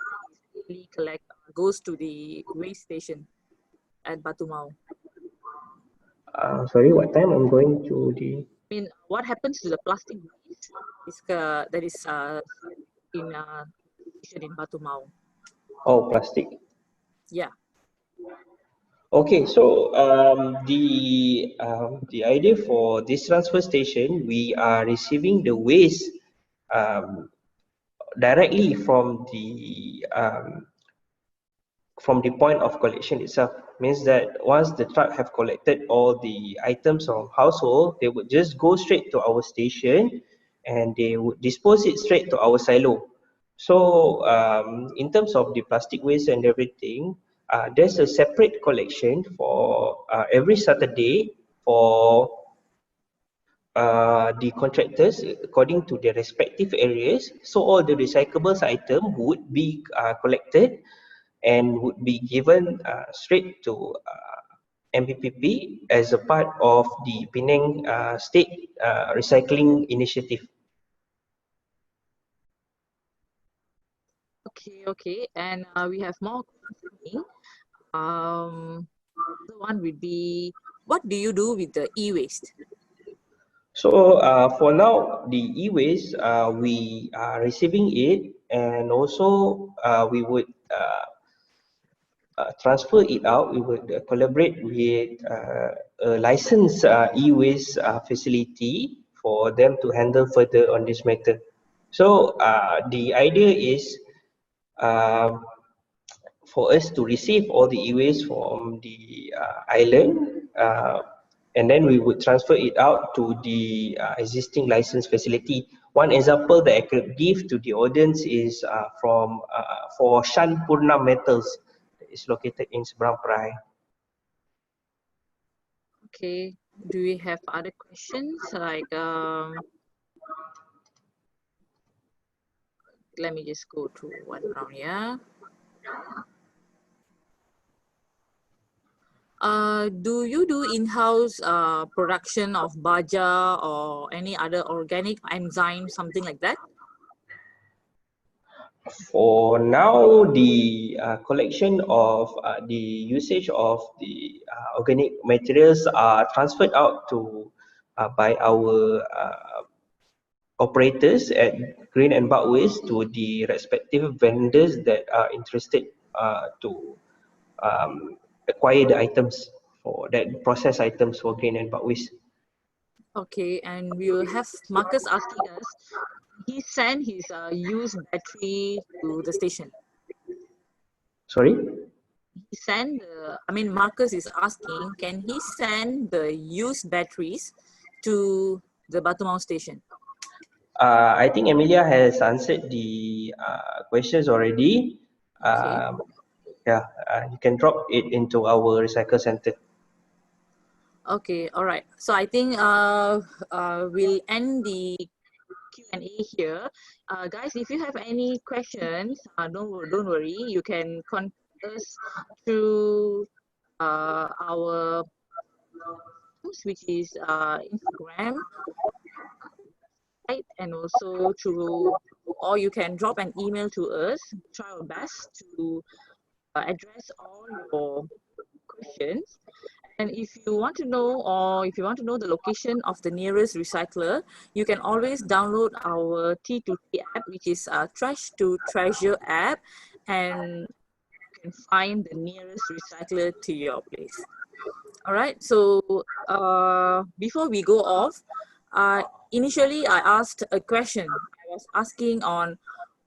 that is really goes to the waste station at Batumau. Sorry, what time I'm going to the... I mean, what happens to the plastic waste that is in station in Batumau? Oh, plastic. Yeah. Okay, so the idea for this transfer station, we are receiving the waste um, directly from the point of collection itself. Means that once the truck have collected all the items of household, they would just go straight to our station and they would dispose it straight to our silo. So in terms of the plastic waste and everything, there's a separate collection for every Saturday for the contractors according to their respective areas. So all the recyclables item would be collected and would be given straight to MPPP as a part of the Penang State Recycling Initiative. Okay. And we have more questions coming. The one would be, what do you do with the e-waste? So for now, the e-waste, we are receiving it, and also we would transfer it out. We would collaborate with a licensed e-waste facility for them to handle further on this matter. So the idea is um, for us to receive all the e-waste from the island, and then we would transfer it out to the existing licensed facility. One example that I could give to the audience is for Shan Purna Metals that is located in Seberang Perai. Okay, do we have other questions? Like, let me just go to one round, yeah. Do you do in-house production of baja or any other organic enzyme, something like that? For now, the collection of the usage of the organic materials are transferred out to by our operators at Green and Bulk Waste to the respective vendors that are interested to acquire the items for that process items for Green and Bulk Waste. Okay, and we will have Marcus asking us, he sent his used battery to the station. Sorry? He sent Marcus is asking, can he send the used batteries to the Batumau station? I think Emilia has answered the questions already. Okay. Yeah, you can drop it into our recycle center. Okay, all right. So I think we'll end the Q&A here. Guys, if you have any questions, don't worry. You can contact us through our which is Instagram, right? And also through, or you can drop an email to us. Try our best to address all your questions. And if you want to know, or if you want to know the location of the nearest recycler, you can always download our T2T app, which is a Trash to Treasure app, and you can find the nearest recycler to your place. All right. So before we go off, initially I asked a question. I was asking on,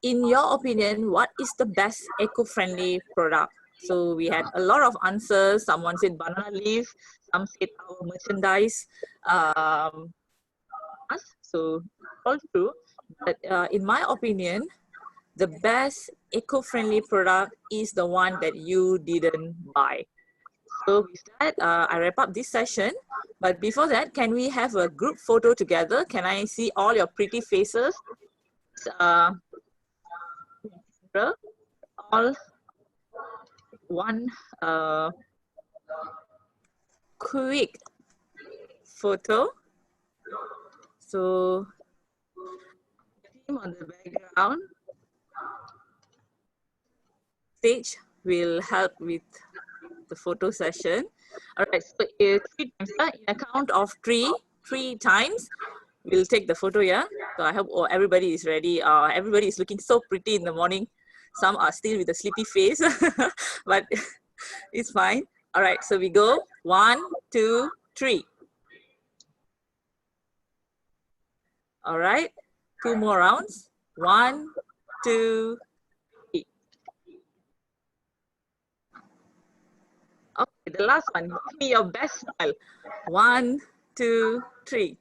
in your opinion, what is the best eco-friendly product? So we had a lot of answers. Someone said banana leaf, some said our merchandise. So all true. But in my opinion, the best eco-friendly product is the one that you didn't buy. So with that, I wrap up this session. But before that, can we have a group photo together? Can I see all your pretty faces? Uh, all one quick photo. So team on the background stage will help with the photo session. All right, so 3 times, in a count of three times, we'll take the photo, yeah? So I hope everybody is ready. Everybody is looking so pretty in the morning. Some are still with a sleepy face, but it's fine. All right, so we go 1, 2, 3. All right, 2 more rounds. 1, 2, 3. Okay, the last one. Give me your best smile. 1, 2, 3.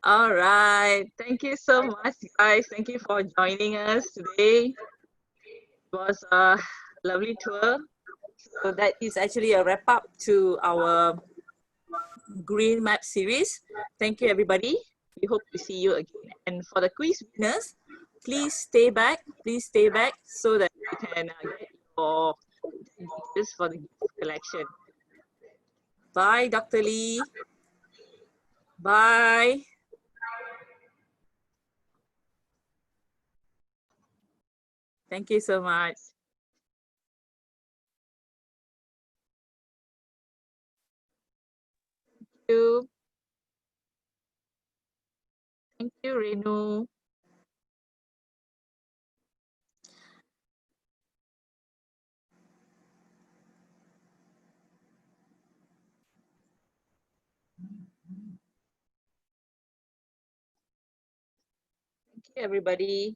All right. Thank you so much, guys. Thank you for joining us today. It was a lovely tour. So that is actually a wrap up to our Green Map series. Thank you, everybody. We hope to see you again. And for the quiz winners, please stay back. Please stay back so that you can get your details for the gift collection. Bye, Dr. Lee. Bye. Thank you so much. Thank you. Thank you, Renu. Thank you, everybody.